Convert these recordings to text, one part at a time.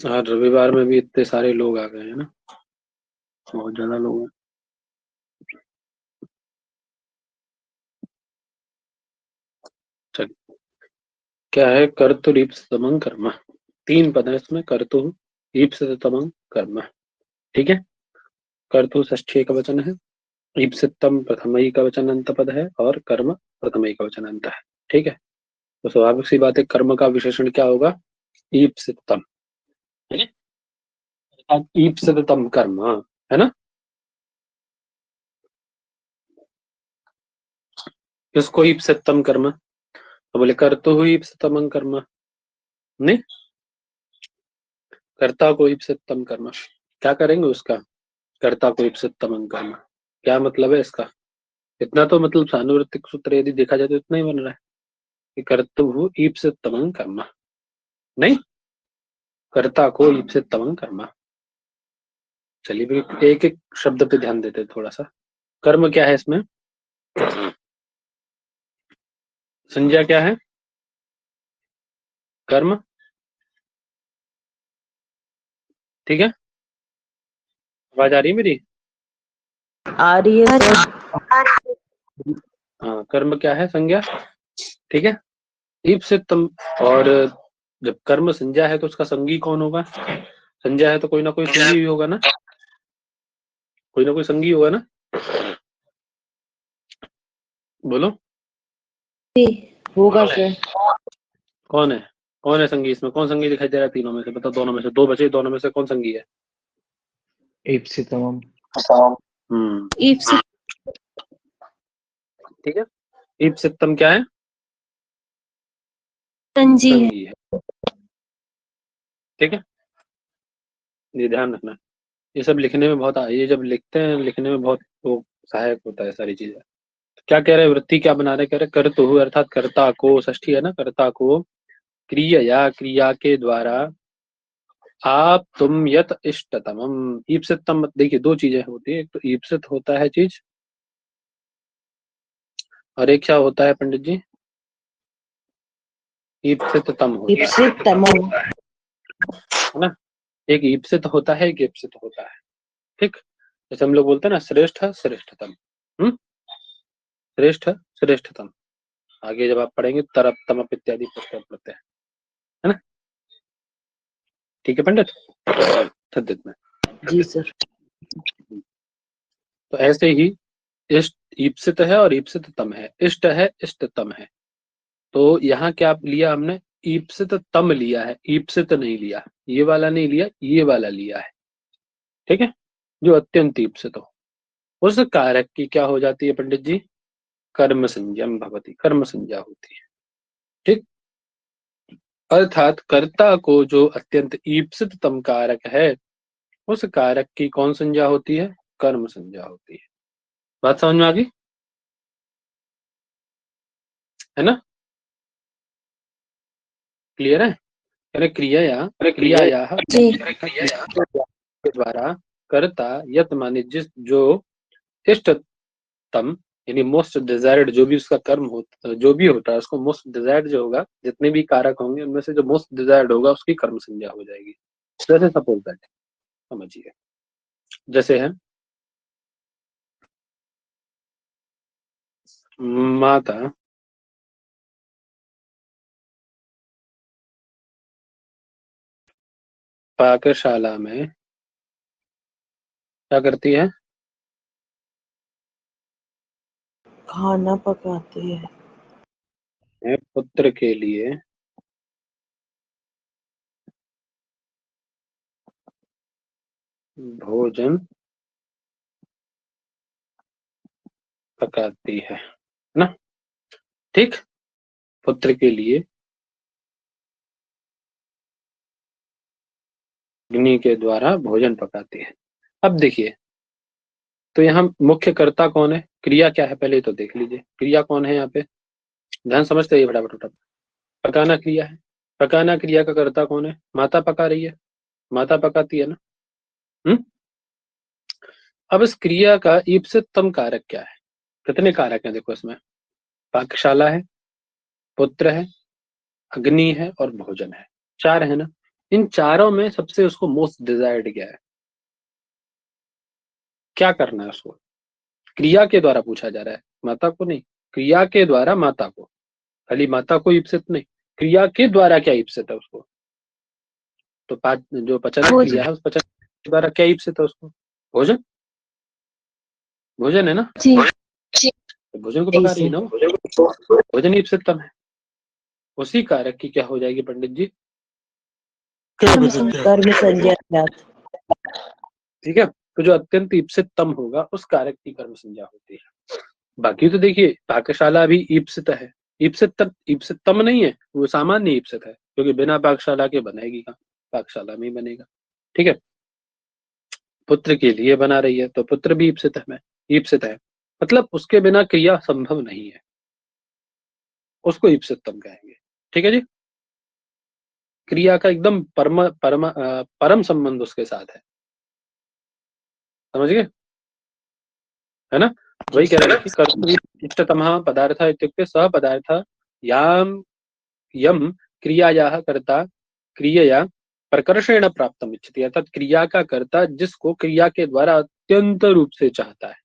और रविवार में भी इतने सारे लोग आ गए हैं ना, बहुत ज्यादा लोग हैं। चल, क्या है? कर्तु ईप्सितमं कर्म। तीन पद है इसमें, कर्तु ईप्सितमं कर्म। ठीक है। कर्तु षष्ठी एक वचन है, ईप्सितम प्रथम का वचन अंत पद है, और कर्म प्रथम का वचन अंत है। ठीक है। तो स्वाभाविक सी बात है, कर्म का विशेषण क्या होगा? ईप्सितम। है ना? अर्थात ईप्सितम कर्म, है ना? किसको ईप्सितम कर्म? तो बोले कर्तु ईप्सितमं कर्म। नहीं, कर्ता को ईप्सितम कर्म। क्या करेंगे उसका? कर्ता को ईप्सितमं कर्म। क्या मतलब है इसका? इतना तो मतलब सानुवृत्तिक सूत्र यदि देखा जाए तो इतना ही बन रहा है कि कर्तु ईप्सितमं कर्म। नहीं, कर्ता को ईप्सितमं कर्म। चलिए भी एक एक शब्द पे ध्यान देते हैं थोड़ा सा। कर्म क्या है इसमें? संज्ञा क्या है? कर्म। ठीक है। आवाज आ रही है मेरी? आ रही है सर। हाँ, कर्म क्या है? संज्ञा। ठीक है। ईप्सितम। और जब कर्म संज्ञा है तो उसका संगी कौन होगा? संज्ञा है तो कोई ना कोई संगी भी होगा ना, कोई ना कोई संगी होगा ना। बोलो। होगा सर। कौन है? कौन है संगी इसमें? कौन संगी दिखाई दे रहा है तीनों में से? बताओ। दोनों में से दो बचे, दोनों में से कौन संगी है? ईप्सितमम। हम्म। ईप्सित ठीक है। ईप्सितम क्या है? संजी है। संगी है। ठीक है। ये ध्यान रखना। ये सब लिखने में बहुत, ये जब लिखते हैं लिखने में बहुत वो सहायक होता है सारी चीजें। क्या कह रहे हैं? वृत्ति क्या बना रहे? कह रहे कर्तु अर्थात कर्ता को, षष्ठी है ना, कर्ता को क्रिया या क्रिया के द्वारा आप तुम यत इष्टतमम। ईप्सितम देखिए, दो चीजें होती है, एक तो ईप्सित होता है चीज, और एक क्या होता है पंडित जी? ईप्सिततम होता है। ईप्सितमम। है ना? एक ईप्सित होता है, एक ईप्सित होता है। ठीक। जैसे हम लोग बोलते हैं ना, श्रेष्ठ श्रेष्ठतम। श्रेष्ठ श्रेष्ठतम। आगे जब आप पढ़ेंगे तरप तमप इत्यादि प्रत्यय पढ़ते हैं। है ना? ठीक है पंडित। सद्यत में। जी सर। तो ऐसे ही इष्ट ईप्सित है और ईप्सिततम है, इष्ट है इष्टतम है। तो यहाँ क्या लिया हमने? ईप्सिततम लिया है, ईप्सित नहीं लिया। ये वाला नहीं लिया, ये वाला लिया है। ठीक है। जो अत्यंत ईप्सित हो, उस कारक की क्या हो जाती है पंडित जी? कर्म संज्ञम भवती, कर्म संज्ञा होती है। ठीक। अर्थात कर्ता को जो अत्यंत ईप्सिततम कारक है, उस कारक की कौन संज्ञा होती है? कर्म संज्ञा होती है। बात समझ में आ गई? है ना? क्लियर है? अरे क्रिया या जी। के द्वारा कर्ता यत माने जिस जो इष्टतम यानी मोस्ट डिजायर्ड जो भी उसका कर्म होता, जो भी होता है उसको मोस्ट डिजायर्ड जो होगा, जितने भी कारक होंगे उनमें से जो मोस्ट डिजायर्ड होगा उसकी कर्म संज्ञा हो जाएगी। जैसे सपोज दैट, समझिए, जैसे है माता पाकशाला में क्या करती है? खाना पकाती है। पुत्र के लिए भोजन पकाती है ना? ठीक। पुत्र के लिए अग्नि के द्वारा भोजन पकाती है। अब देखिए, तो यहाँ मुख्य कर्ता कौन है? क्रिया क्या है पहले तो देख लीजिए, क्रिया कौन है यहाँ पे? ध्यान समझते ही फटाफट फटाफट। पकाना क्रिया है। पकाना क्रिया का कर्ता कौन है? माता पका रही है, माता पकाती है ना। हम्म। अब इस क्रिया का ईप्सिततम कारक क्या है? कितने कारक हैं देखो इसमें? पाकशाला है, पुत्र है, अग्नि है और भोजन है। चार है ना। इन चारों में सबसे उसको मोस्ट डिजायर्ड क्या है, क्या करना है उसको? क्रिया के द्वारा पूछा जा रहा है, माता को नहीं, क्रिया के द्वारा माता को, खाली माता को ईप्सित नहीं, क्रिया के द्वारा क्या ईप्सित है उसको? तो जो पचन क्रिया है उस पचन के द्वारा क्या ईप्सित है उसको? भोजन, भोजन है ना, जी तो भोजन को पका रही है ना वो, भोजन ईप्सितम है। उसी कारक की क्या हो जाएगी पंडित जी? कर्म संज्ञा। कर्म संज्ञा ज्ञात। ठीक है, तो जो अत्यंत ईप्सितम होगा उस कारक की कर्म संज्ञा होती है। बाकी तो देखिए पाकशाला भी ईप्सित है, ईप्सितम नहीं है, वो सामान्य ईप्सित है, क्योंकि बिना पाकशाला के बनेगी कहाँ, पाकशाला में ही बनेगा। ठीक है, पुत्र के लिए बना रही है तो पुत्र भी ईप्सित है, मतलब उसके बिना क्रिया संभव नहीं है, उसको ईप्सितम कहेंगे। ठीक है जी, क्रिया का एकदम परम संबंध उसके साथ है, समझ गए, है ना? वही कह रहे हैं कि कर्तव्य इष्टतमः पदार्थ इत्युक्ते सह पदार्थ याम यम क्रियायाः कर्ता क्रियया प्रकर्षेण प्राप्तम इच्छति, अर्थात क्रिया का कर्ता जिसको क्रिया के द्वारा अत्यंत रूप से चाहता है।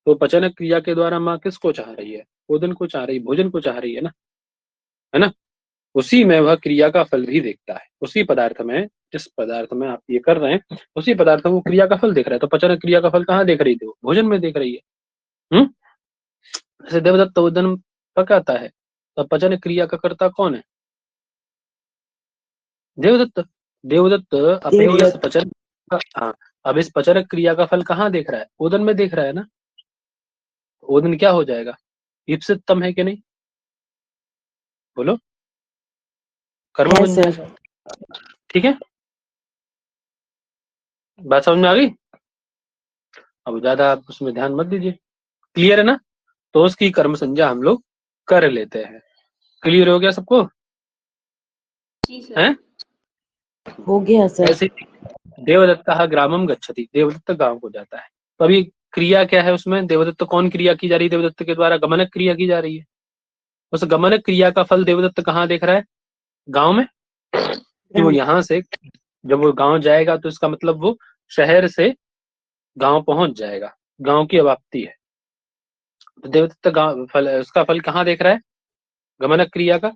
तो पचन क्रिया के द्वारा माँ किसको चाह रही है? भोजन को चाह रही, भोजन को चाह रही है ना? उसी में वह क्रिया का फल भी देखता है, उसी पदार्थ में, जिस पदार्थ में आप ये कर रहे हैं उसी पदार्थ में वो क्रिया का फल देख रहा है। तो पचन क्रिया का फल कहाँ देख रही थी? वो भोजन में देख रही है। हम्म, जैसे देवदत्त भोजन पकाता है, तो पचन क्रिया का कर्ता कौन है? देवदत्त। देवदत्त अपने इस पचन हाँ, अब इस पचन क्रिया का फल कहाँ देख रहा है? ओदन में देख रहा है ना। ओदन क्या हो जाएगा? ईप्सितम है कि नहीं? बोलो, कर्म बन जाएगा। ठीक है, बात समझ में आ गई? अब ज्यादा आप उसमें ध्यान मत दीजिए, क्लियर है ना? तो उसकी कर्म संज्ञा हम लोग कर लेते हैं। क्लियर हो गया सबको? हैं? हो गया सर। ऐसे देवदत्त ग्रामम गच्छति, देवदत्त गांव को जाता है। तो अभी क्रिया क्या है उसमें? देवदत्त कौन क्रिया की जा रही है? देवदत्त के द्वारा गमनक क्रिया की जा रही है। उस गमनक क्रिया का फल देवदत्त कहाँ देख रहा है? गांव में। कि वो यहाँ से जब वो गांव जाएगा तो इसका मतलब वो शहर से गांव पहुंच जाएगा, गांव की अवाप्ति है। तो देवदत्त गांव फल, उसका फल कहाँ देख रहा है? गमनक क्रिया का,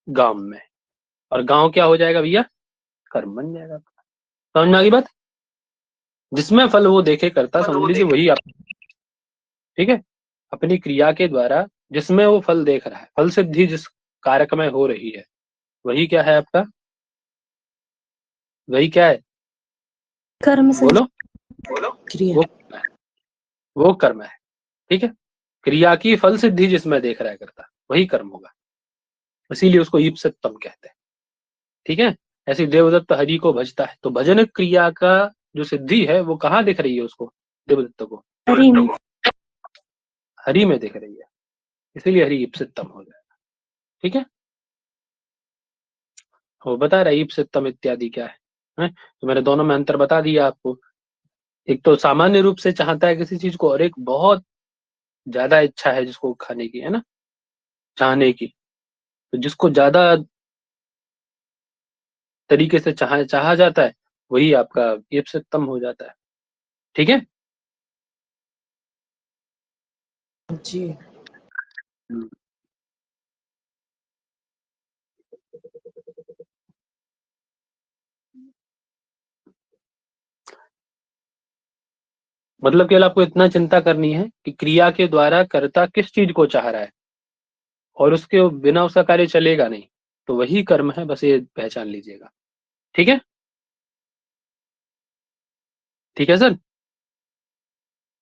गांव में। और गांव क्या हो जाएगा भैया? कर्म बन जाएगा। समझ में आ गई बात? जिसमें फल वो देखे करता, समझ लीजिए वही आप। ठीक है, अपनी क्रिया के द्वारा जिसमें वो फल देख रहा है, फल सिद्धि जिस कारक में हो रही है, वही क्या है आपका? वही क्या है? कर्म बोलो, क्रिया। वो कर्म है, वो कर्म है। ठीक है, क्रिया की फल सिद्धि जिसमें देख रहा है करता, वही कर्म होगा, इसीलिए उसको ईप्सितम कहते हैं। ठीक है, ऐसे देवदत्त हरि को भजता है, तो भजन क्रिया का जो सिद्धि है वो कहाँ दिख रही है उसको? देवदत्त को हरि में। हरि में दिख रही है, इसीलिए हरि ईप्सितम हो जाएगा। ठीक है, वो बता रहा है ईप्सितम इत्यादि क्या है? तो मैंने दोनों में अंतर बता दिया आपको। एक तो सामान्य रूप से चाहता है किसी चीज को, और एक बहुत ज्यादा इच्छा है जिसको खाने की, है ना, चाहने की। तो जिसको ज्यादा तरीके से चाहा जाता है वही आपका ईप्सितम हो जाता है। ठीक है, जी मतलब केवल आपको इतना चिंता करनी है कि क्रिया के द्वारा कर्ता किस चीज को चाह रहा है, और उसके बिना उसका कार्य चलेगा नहीं, तो वही कर्म है, बस ये पहचान लीजिएगा। ठीक है, ठीक है सर।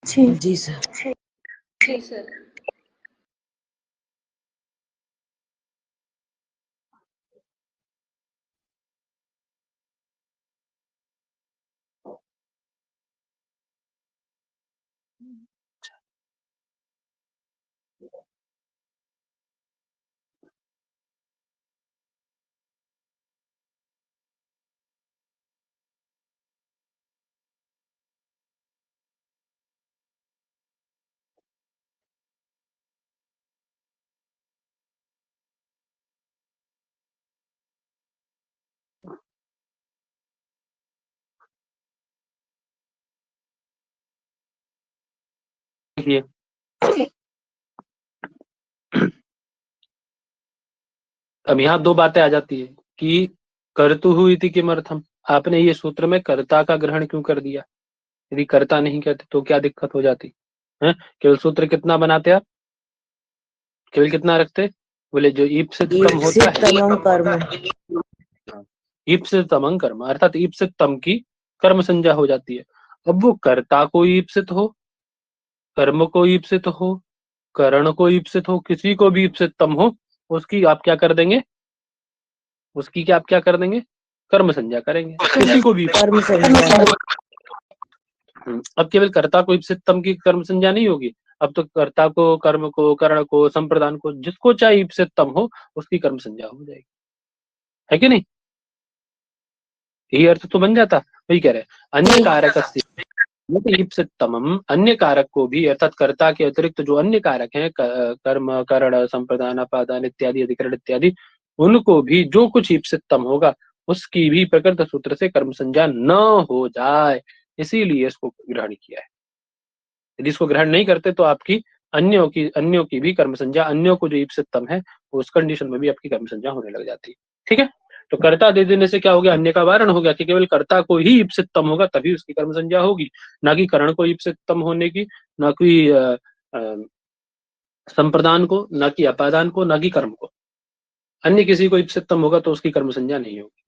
जी सर। देखिए अब यहाँ दो बातें आ जाती है कि कर्तुः इति किमर्थम, आपने ये सूत्र में कर्ता का ग्रहण क्यों कर दिया? यदि कर्ता नहीं कहते तो क्या दिक्कत हो जाती है? केवल सूत्र कितना बनाते आप, केवल कितना रखते? बोले जो ईप्सितम होता है, ईप्सितमं कर्म। ईप्सितमं कर्म, अर्थात ईप्सितम की कर्म संज्ञा हो जाती है। अब वो कर्ता को ईप्सित हो, कर्म को ईप्सित हो, करण को ईप्सित हो, किसी को भी ईप्सितम हो, उसकी आप क्या कर देंगे? उसकी क्या आप क्या कर देंगे? कर्म संज्ञा करेंगे, किसी को भी। कर्म संज्ञा। अब केवल कर्ता को ईप्सितम की कर्म संज्ञा नहीं होगी, अब तो कर्ता को, कर्म को, करण को, संप्रदान को, जिसको चाहे ईप्सितम हो उसकी कर्म संज्ञा हो जाएगी, है कि नहीं? यही अर्थ तो बन जाता। वही कह रहे अन्य कारक ईप्सितमम, अन्य कारक को भी, अर्थात कर्ता के अतिरिक्त जो अन्य कारक हैं, कर्म, करण, संप्रदान, अपादान इत्यादि, अधिकरण इत्यादि, उनको भी जो कुछ ईप्सितम होगा उसकी भी प्रकृत सूत्र से कर्म संज्ञा न हो जाए, इसीलिए इसको ग्रहण किया है। यदि इसको ग्रहण नहीं करते तो आपकी अन्यों की भी कर्म संज्ञा, अन्यों को जो ईप्सितम है उस कंडीशन में भी आपकी कर्म संज्ञा होने लग जाती है। ठीक है, तो कर्ता दे देने से क्या हो गया? अन्य का वारण हो गया कि केवल कर्ता को ही ईप्सितम होगा तभी उसकी कर्म संज्ञा होगी, ना कि करण को ईप्सितम होने की, ना कि संप्रदान को, ना कि अपादान को, ना कि कर्म को। अन्य किसी को ईप्सितम होगा तो उसकी कर्म संज्ञा नहीं होगी,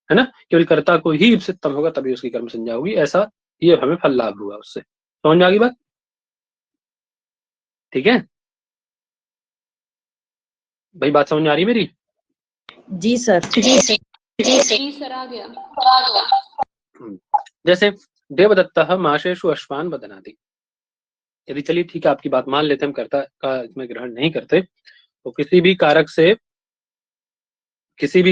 है ना? केवल कर्ता को ही ईप्सितम होगा तभी उसकी कर्म संज्ञा होगी, ऐसा ये हमें फल लाभ हुआ उससे। समझ में आ गई बात? ठीक है भाई, बात समझ में आ रही मेरी? जी सर। जी सर, आ गया। जैसे देवदत्तः माशेषु अश्वान बदनाति, यदि चलिए ठीक है आपकी बात मान लेते हैं, हम कर्ता का इसमें ग्रहण नहीं करते, तो किसी भी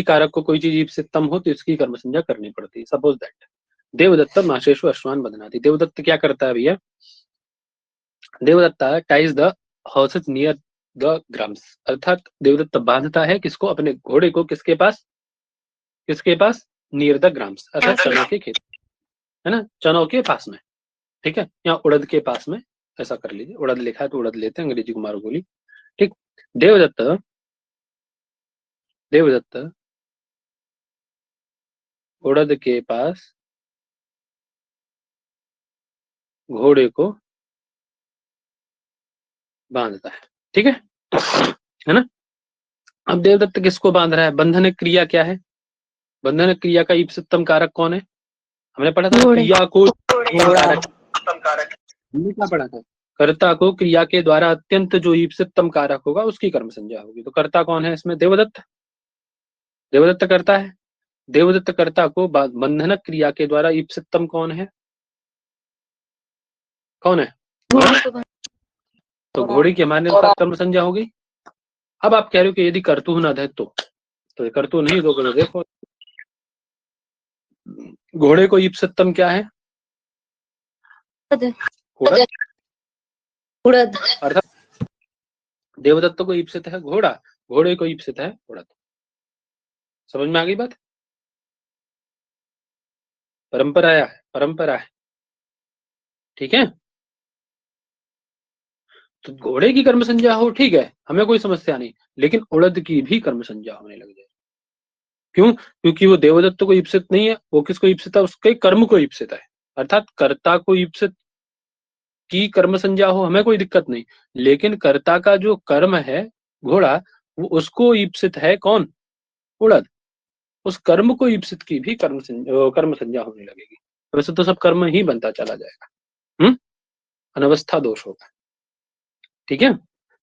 कारक को कोई चीज ईप्सितम हो तो इसकी कर्म संज्ञा करनी पड़ती है। सपोज दैट देवदत्त माशेषु अश्वान बदनाति, देवदत्त क्या करता है भैया? Devdatta ties the houses near the grams, अर्थात देवदत्त बांधता है किसको? अपने घोड़े को किसके पास? किसके पास? नियर द ग्राम्स, अर्थात चनों के खेत, है ना? चनों के पास में, ठीक है, या उड़द के पास में, ऐसा कर लीजिए। उड़द लिखा है तो उड़द लेते हैं, अंग्रेजी को मारो गोली। ठीक, देवदत्त उड़द के पास घोड़े को बांधता है, ठीक है ना? अब देवदत्त किसको बांध रहा है? बंधन क्रिया क्या है? बंधन क्रिया का ईप्सितम कारक कौन है? हमने पढ़ा था क्रिया को, हमने क्या पढ़ा था? कर्ता को क्रिया के द्वारा अत्यंत जो ईप्सितम कारक होगा उसकी कर्म संज्ञा होगी। तो कर्ता कौन है इसमें? देवदत्त। देवदत्त करता है। देवदत्त कर्ता को बंधनक क्रिया के द्वारा ईप्सितम कौन है? कौन है? तो घोड़े की हमारे साथ कर्म संज्ञा हो गई। अब आप कह रहे हो कि यदि कर्तु न दे तो कर्तु नहीं दोगे तो देखो घोड़े को ईप्सितम क्या है? उड़द। अर्थात देवदत्त को ईप्सित है घोड़ा, घोड़े को ईप्सित है उड़द। समझ में आ गई बात? परंपरा है, ठीक है। तो घोड़े की कर्म संज्ञा हो, ठीक है, हमें कोई समस्या नहीं, लेकिन उड़द की भी कर्म संज्ञा होने लग जाए। क्यों? क्योंकि वो देवदत्त को ईप्सित नहीं है, वो किसको ईप्सित है? उसके कर्म को ईप्सित है, अर्थात कर्ता को ईप्सित की कर्म संज्ञा हो हमें कोई दिक्कत नहीं, लेकिन कर्ता का जो कर्म है घोड़ा, वो उसको ईप्सित है कौन? उड़द। उस कर्म को ईप्सित की भी कर्म संज्ञा होने लगेगी। वैसे तो सब कर्म ही बनता चला जाएगा, अनवस्था दोष होगा, ठीक है।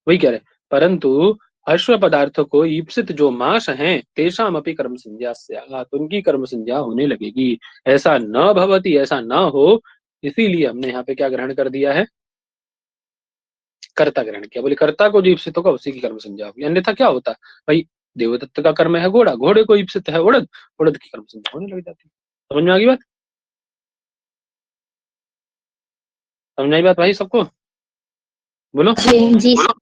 वही कह रहे, परंतु अश्व पदार्थ को ईप्सित जो मास हैं तेषाम अपि कर्म संज्ञा स्यात्, उनकी कर्म संज्ञा होने लगेगी। ऐसा न भवति, ऐसा न हो, इसीलिए हमने यहाँ पे क्या ग्रहण कर दिया है? कर्ता ग्रहण किया। बोले कर्ता को जो ईप्सित होगा उसी की कर्म संज्ञा होगी, अन्यथा क्या होता भाई? देवदत्त का कर्म है घोड़ा, घोड़े को ईप्सित है उड़द, उड़द की कर्म संज्ञा होने लग जाती है। समझ में आ गई बात? समझ आई बात भाई सबको? बोलो जी सर।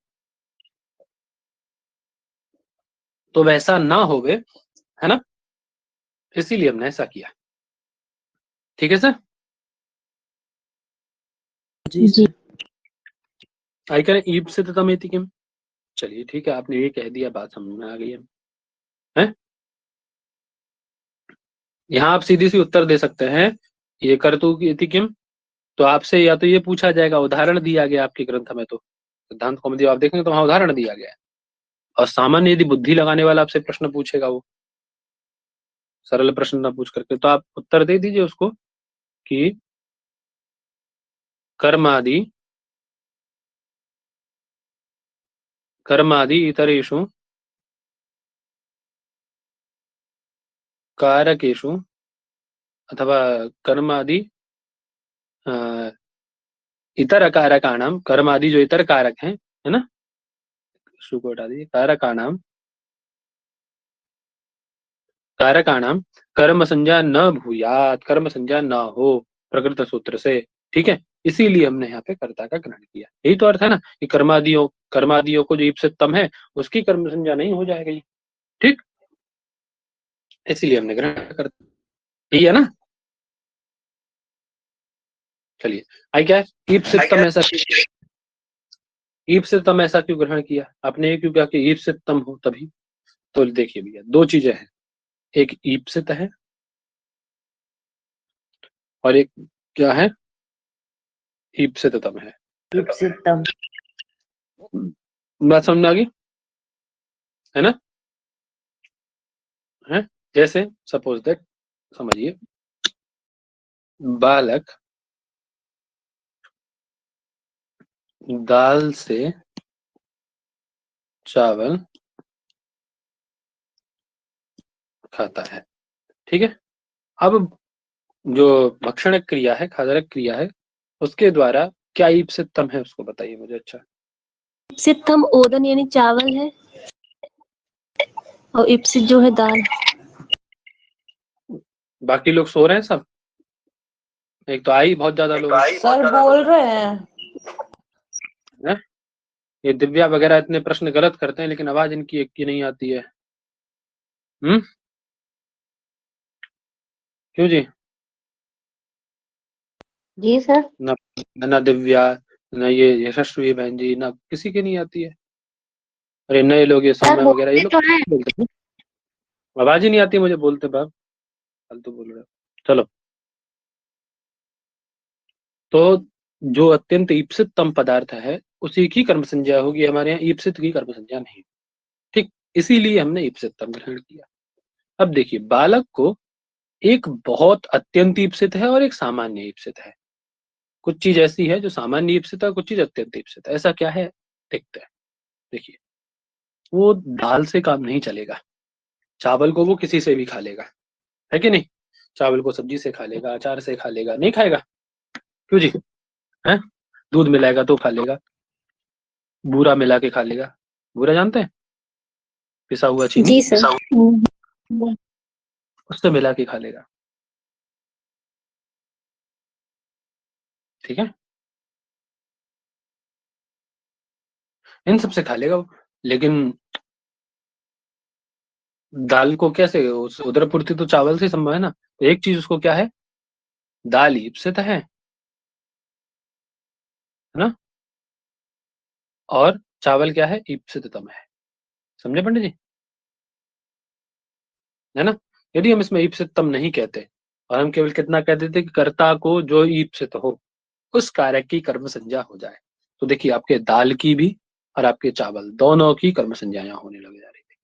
तो वैसा ना होवे, है ना, इसीलिए हमने ऐसा किया। ठीक है सर? जी सर। आई करें ईप्सित तम इति किम। चलिए ठीक है, आपने ये कह दिया, बात समझ में आ गई है? यहाँ आप सीधी सी उत्तर दे सकते हैं, ये कर्तु की इति किम। तो आपसे या तो ये पूछा जाएगा, उदाहरण दिया गया आपके ग्रंथ में, तो सिद्धांत कौमुदी आप देखेंगे तो वहां उदाहरण दिया गया है। और सामान्य यदि बुद्धि लगाने वाला आपसे प्रश्न पूछेगा, वो सरल प्रश्न ना पूछ करके, तो आप उत्तर दे दीजिए उसको कि कर्मादि इतरेषु कारकेषु अथवा कर्मादि इतर कारकाणाम, कर्मादि जो इतर कारक हैं, है ना, शु को हटा दीजिए, कारकाणाम कर्म संज्ञा न भूयात, कर्म संज्ञा न हो प्रकृत सूत्र से। ठीक है, इसीलिए हमने यहाँ पे कर्ता का ग्रहण किया। यही तो अर्थ है ना कि कर्मादियों को जो ईप्सित तम है उसकी कर्म संज्ञा नहीं हो जाएगी। ठीक, इसीलिए हमने ग्रहण कर, यही है ना। चलिए, आई क्या ईप्सित तम ऐसा क्यों, ईप्सित तम ऐसा क्यों ग्रहण किया आपने, ये क्यों कहा कि ईप्सित तम हो तभी। तो देखिए भैया, दो चीजें हैं, एक ईप्सित है और एक क्या है, ईप्सिततम है। ईप्सितम। बात समझ में आ गई है ना? है, जैसे सपोज दैट, समझिए, बालक दाल से चावल खाता है, ठीक है। अब जो भक्षण क्रिया है, खादरक क्रिया है, उसके द्वारा क्या ईप्सितम है उसको बताइए मुझे। अच्छा, ईप्सितम ओदन यानी चावल है, और ईप्सित जो है दाल। बाकी लोग सो रहे हैं सब, एक तो आई बहुत ज्यादा लोग सर बोल रहे हैं। ये दिव्या वगैरह इतने प्रश्न गलत करते हैं, लेकिन आवाज इनकी एक की नहीं आती है। क्यों जी? जी सर। ना दिव्या, ना ये यशस्वी बहन जी, ना किसी की नहीं आती है। अरे नए लोग, ये समय वगैरह, ये लोग तो है। बोलते हैं, आवाज ही नहीं आती मुझे बोलते बाप, फालतू बोल रहे हो। चलो, तो जो अत्यंत ईप्सिततम पदार्थ है उसी की कर्म संज्ञा होगी, हमारे यहाँ ईप्सित की कर्म संज्ञा नहीं। ठीक, इसीलिए हमने ईप्सिततम ग्रहण किया। अब देखिए, बालक को एक बहुत अत्यंत ईप्सित है और एक सामान्य ईप्सित है। कुछ चीज ऐसी है जो सामान्य ईप्सित है, कुछ चीज अत्यंत ईप्सित है। ऐसा क्या है, देखते हैं। देखिए, वो दाल से काम नहीं चलेगा, चावल को वो किसी से भी खा लेगा, है कि नहीं। चावल को सब्जी से खा लेगा, अचार से खा लेगा, नहीं खाएगा? क्यों जी? है, दूध मिलाएगा तो खा लेगा, बूरा मिला के खा लेगा। बूरा जानते हैं, पिसा हुआ चीनी, जी सर। उससे मिला के खा लेगा। ठीक है, इन सबसे खा लेगा वो। लेकिन दाल को कैसे, उस उदर पूर्ति तो चावल से संभव है ना। तो एक चीज उसको क्या है, दाल ईप्सित है ना, और चावल क्या है, ईप्सिततम है। समझे पंडित जी, है ना। यदि हम इसमें ईप्सिततम नहीं कहते और हम केवल कितना कह देते कि कर्ता को जो ईप्सित हो उस कारक की कर्म संज्ञा हो जाए, तो देखिए आपके दाल की भी और आपके चावल दोनों की कर्म संज्ञाएं होने लग जा रही थी।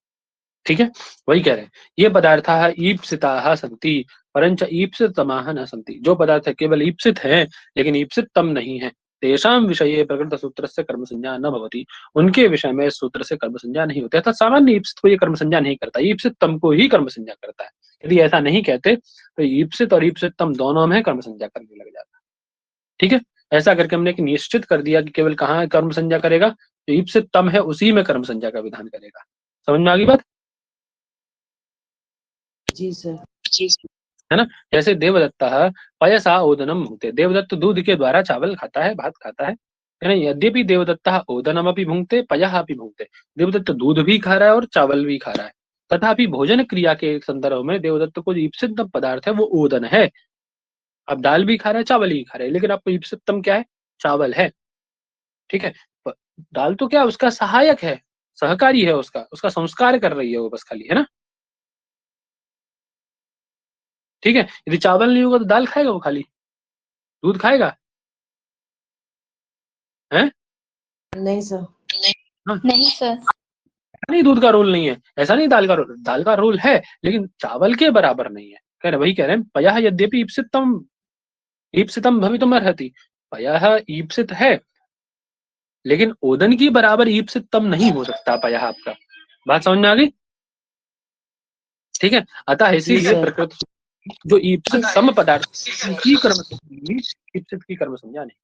ठीक है, वही कह रहे हैं, ये पदार्थ ईप्सिताः सन्ति परंच ईप्सिततमाः न सन्ति। जो पदार्थ केवल ईप्सित है लेकिन ईप्सिततम नहीं है, तेषां विषये प्रकृत सूत्र से कर्म संज्ञा न भवति, उनके विषय में इस सूत्र से कर्म संज्ञा नहीं होती। अर्थात सामान्य ईप्सित को ये कर्म संज्ञा नहीं करता, ईप्सिततम को ही कर्म संज्ञा करता है। यदि ऐसा नहीं कहते तो ईप्सित और ईप्सिततम दोनों में कर्म संज्ञा करने लग जाता है। ठीक है, ऐसा करके हमने एक निश्चित कर दिया कि केवल कहाँ कर्म संज्ञा करेगा, जो ईप्सिततम है उसी में कर्म संज्ञा का विधान करेगा। समझ में आ गई बात? जी सर। है ना। जैसे देवदत्ता पयसा ओदनम भुंक्ते, देवदत्त दूध के द्वारा चावल खाता है, भात खाता है ना। यद्यपि देवदत्ता ओदनम अपि भुंक्ते पयः अपि भुंक्ते, देवदत्त दूध भी खा रहा है और चावल भी खा रहा है, तथापि भोजन क्रिया के संदर्भ में देवदत्त को जो ईप्सितम पदार्थ है वो ओदन है। अब दाल भी खा रहा है, चावल भी खा रहा है, लेकिन आपको ईप्सितम क्या है, चावल है। ठीक है, दाल तो क्या उसका सहायक है, सहकारी है, उसका संस्कार कर रही है वो बस खाली, है ना। ठीक है, यदि चावल नहीं होगा तो दाल खाएगा वो खाली, दूध खाएगा है? नहीं सर। हाँ, नहीं सर। नहीं दूध का रोल नहीं है, ऐसा नहीं दाल का रोल है, लेकिन चावल के बराबर नहीं है। कह रहे वही कह रहे हैं, पयः यद्यपि ईप्सितम भवितुम अर्हति, पयः ईप्सित है, लेकिन ओदन की बराबर ईप्सितम नहीं हो सकता पयः आपका। बात समझ में आ गई? ठीक है, अतः इसीलिए सर। प्रकृत जो ईप्सित सम पदार्थ की कर्म संज्ञा, ईप्सित की कर्म संज्ञा नहीं।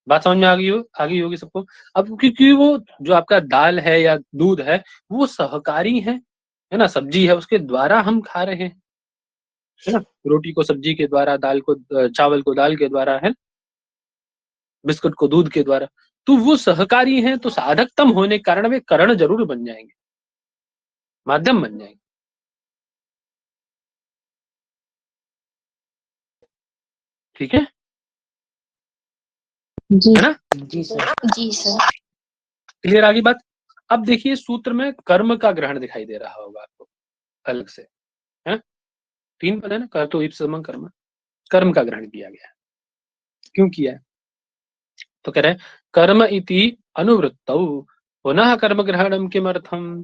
बात समझ में आ गई होगी सबको। अब क्योंकि वो जो आपका दाल है या दूध है वो सहकारी है ना, सब्जी है, उसके द्वारा हम खा रहे हैं, है ना। रोटी को सब्जी के द्वारा, दाल को चावल को दाल के द्वारा, है, बिस्कुट को दूध के द्वारा, तो वो सहकारी हैं, तो साधकतम होने के कारण वे करण जरूर बन जाएंगे, माध्यम बन जाएंगे। ठीक है, जी है ना। जी सर। जी सर। क्लियर आ गई बात। अब देखिए सूत्र में कर्म का ग्रहण दिखाई दे रहा होगा आपको अलग से, है, 3 पद है ना, कर्तु ईप्सितम कर्म, कर्म का ग्रहण किया गया है। क्यों किया है? तो कह रहे हैं कर्म इति अनुवृत्तौ पुनः कर्म ग्रहणम किमर्थम,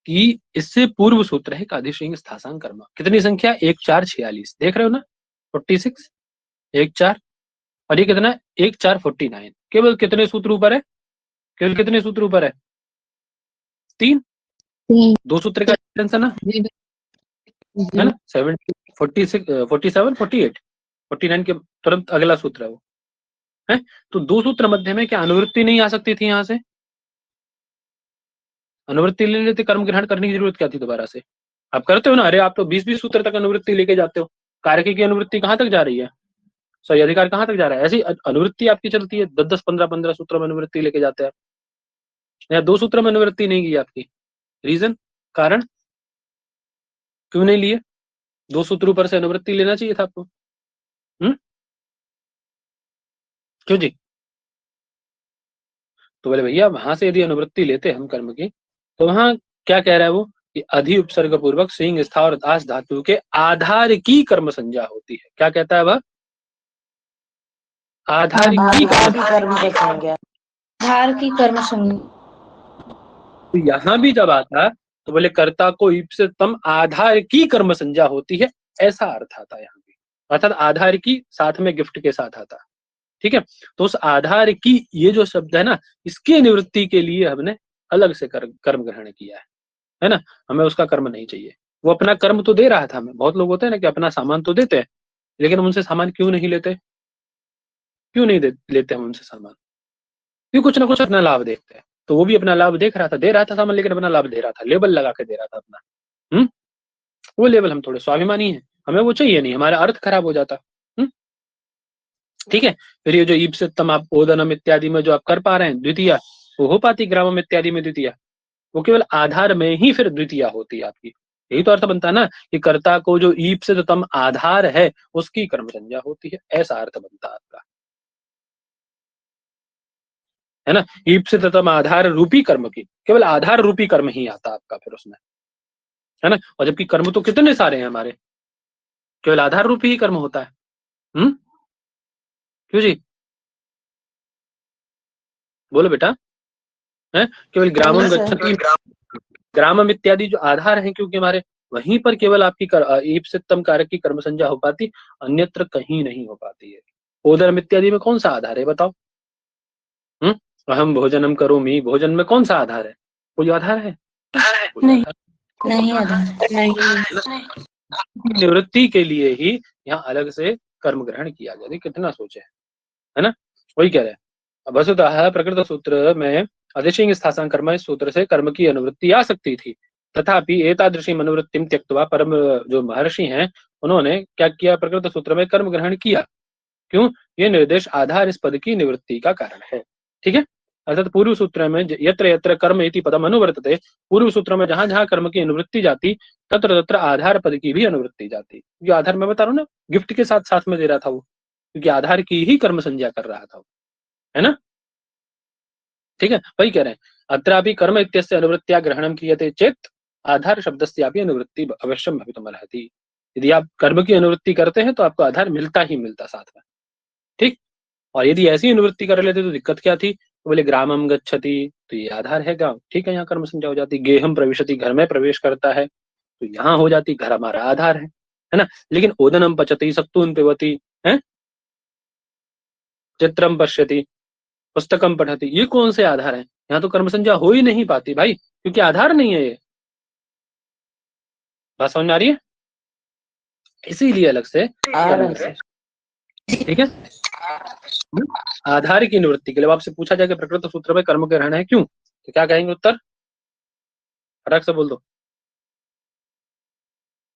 कि इससे पूर्व सूत्र है कादिशिंग स्थासांग कर्म। कितनी संख्या? 1 4 46, देख रहे हो ना, 46 1 4, और ये कितना है? 1 4 49। केवल कितने सूत्र ऊपर है? केवल कितने सूत्र ऊपर है? 3। 2 सूत्र का डिफरेंस है ना, है ना। 70 46 47 48 49 के तुरंत अगला सूत्र है वो, है। तो 2 सूत्र मध्य में क्या अनुवृत्ति नहीं आ सकती थी? यहां से अनुवृत्ति ले लेते, कर्म ग्रहण करने की जरूरत क्या थी दोबारा से? आप करते हो ना, अरे आप तो 20-20 सूत्र तक अनुवृत्ति लेके जाते हो। कारकी की अनुवृत्ति कहां तक जा रही है? सही अधिकार कहां तक जा रहा है? ऐसी अनुवृत्ति आपकी चलती है, 10-10 15-15 सूत्र में अनुवृत्ति लेके जाते हैं। या 2 सूत्र में अनुवृत्ति नहीं की आपकी, रीजन, कारण क्यों नहीं लिए? 2 सूत्र ऊपर से अनुवृत्ति लेना चाहिए था आपको। क्यों जी? तो बोले भैया वहां से यदि अनुवृत्ति लेते हम कर्म की, तो वहां क्या कह रहा है वो कि अधि उपसर्ग पूर्वक सिंह स्था और दास धातु के आधार की कर्म संज्ञा होती है। क्या कहता है वह? आधार की कर्म का संज्ञा। आधार की कर्म संज्ञा। तो यहाँ भी जब आता तो बोले कर्ता को ईप्सितम आधार की कर्म संज्ञा होती है, ऐसा अर्थ आता है यहाँ भी। अर्थात आधार की साथ में गिफ्ट के साथ आता। ठीक है, तो उस आधार की ये जो शब्द है ना, इसकी निवृत्ति के लिए हमने अलग से कर्म ग्रहण किया है ना। हमें उसका कर्म नहीं चाहिए, वो अपना कर्म तो दे रहा था हमें। बहुत लोग होते हैं ना कि अपना सामान तो देते हैं, लेकिन हम उनसे सामान क्यों नहीं लेते? क्यों नहीं लेते हम उनसे सामान? क्यों? कुछ ना कुछ अपना लाभ देखते हैं। तो वो भी अपना लाभ देख रहा था, दे रहा था सामान, लेकिन अपना लाभ दे रहा था, लेबल लगा के दे रहा था अपना। वो लेबल, हम थोड़े स्वाभिमानी हैं, हमें वो चाहिए नहीं, हमारा अर्थ खराब हो जाता। ठीक है, फिर ये जो ईप्सितम आप ओदनम इत्यादि में जो आप कर पा रहे हैं द्वितीय, वो हो पाती ग्रामम इत्यादि में द्वितीय, वो केवल आधार में ही फिर द्वितीय होती है आपकी। यही तो अर्थ बनता है ना कि कर्ता को जो ईप्सितम आधार है उसकी कर्म संज्ञा होती है, ऐसा अर्थ बनता है आपका, है ना। ईप्सितम आधार रूपी कर्म की, केवल आधार रूपी कर्म ही आता आपका फिर उसमें, है ना। और जबकि कर्म तो कितने सारे हैं हमारे, केवल आधार रूपी ही कर्म होता है। क्यों जी? बोलो बेटा, है केवल ग्रामम गच्छति, ग्रामम इत्यादि जो आधार हैं, क्योंकि हमारे वहीं पर केवल आपकी ईप्सितम कारक की कर्म संज्ञा हो पाती, अन्यत्र कहीं नहीं हो पाती है। ओदरम इत्यादि में कौन सा आधार है बताओ? अहम भोजनम करोमि, भोजन में कौन सा आधार है? कोई आधार है? नहीं, नहीं आधार नहीं। निवृत्ति के लिए ही यहाँ अलग से कर्म ग्रहण किया गया। कितना सोचे, है ना। वही कह रहे हैं वसुतः प्रकृत सूत्र में अधिशिंग स्थासांग कर्म, इस सूत्र से कर्म की अनुवृत्ति आ सकती थी, तथापि एतादृशी अनुवृत्तिम त्यक्त्वा परम जो महर्षि हैं उन्होंने क्या किया? प्रकृत सूत्र में कर्म ग्रहण किया। क्यों? ये निर्देश आधार इस पद की निवृत्ति का कारण है। ठीक है, अर्थात पूर्व सूत्र में यत्र यत्र कर्म इति पदम अनुवर्तते, पूर्व सूत्र में जहां जहां कर्म की अनुवृत्ति जाती तत्र तत्र आधार पद की भी अनुवृत्ति जाती। क्योंकि आधार मैं बता रहा हूँ ना, गिफ्ट के साथ साथ में दे रहा था वो, क्योंकि आधार की ही कर्म संज्ञा कर रहा था, है ना। ठीक है, वही कह रहे हैं, अत्रापि कर्म इत्यस्य अनुवृत्त्या ग्रहणम क्रियते चेत आधार शब्दस्यापि अनुवृत्ति अवश्यम भवितुमर्हति। यदि आप कर्म की अनुवृत्ति करते हैं तो आपको आधार मिलता ही मिलता साथ में, ठीक। और यदि ऐसी अनुवृत्ति कर लेते तो दिक्कत क्या थी, तो बोले ग्रामम गच्छति, तो ये आधार है गांव, ठीक है, यहाँ कर्म संज्ञा हो जाती। गेहम प्रविशति, घर में प्रवेश करता है, तो यहाँ हो जाती, घर हमारा आधार है ना। लेकिन ओदनम पचति, सत्तून पिबति, है, चित्रम पश्यति, पुस्तकम पठति, ये कौन से आधार है? यहाँ तो कर्म संज्ञा हो ही नहीं पाती भाई, क्योंकि आधार नहीं है ये। बात समझ में आ रही है? इसीलिए अलग से ठीक है, आधार की निवृत्ति के लिए आपसे पूछा जाए कि प्रकृत सूत्र में कर्म के रहना है क्यों, तो क्या कहेंगे उत्तर? फटाक से बोल दो,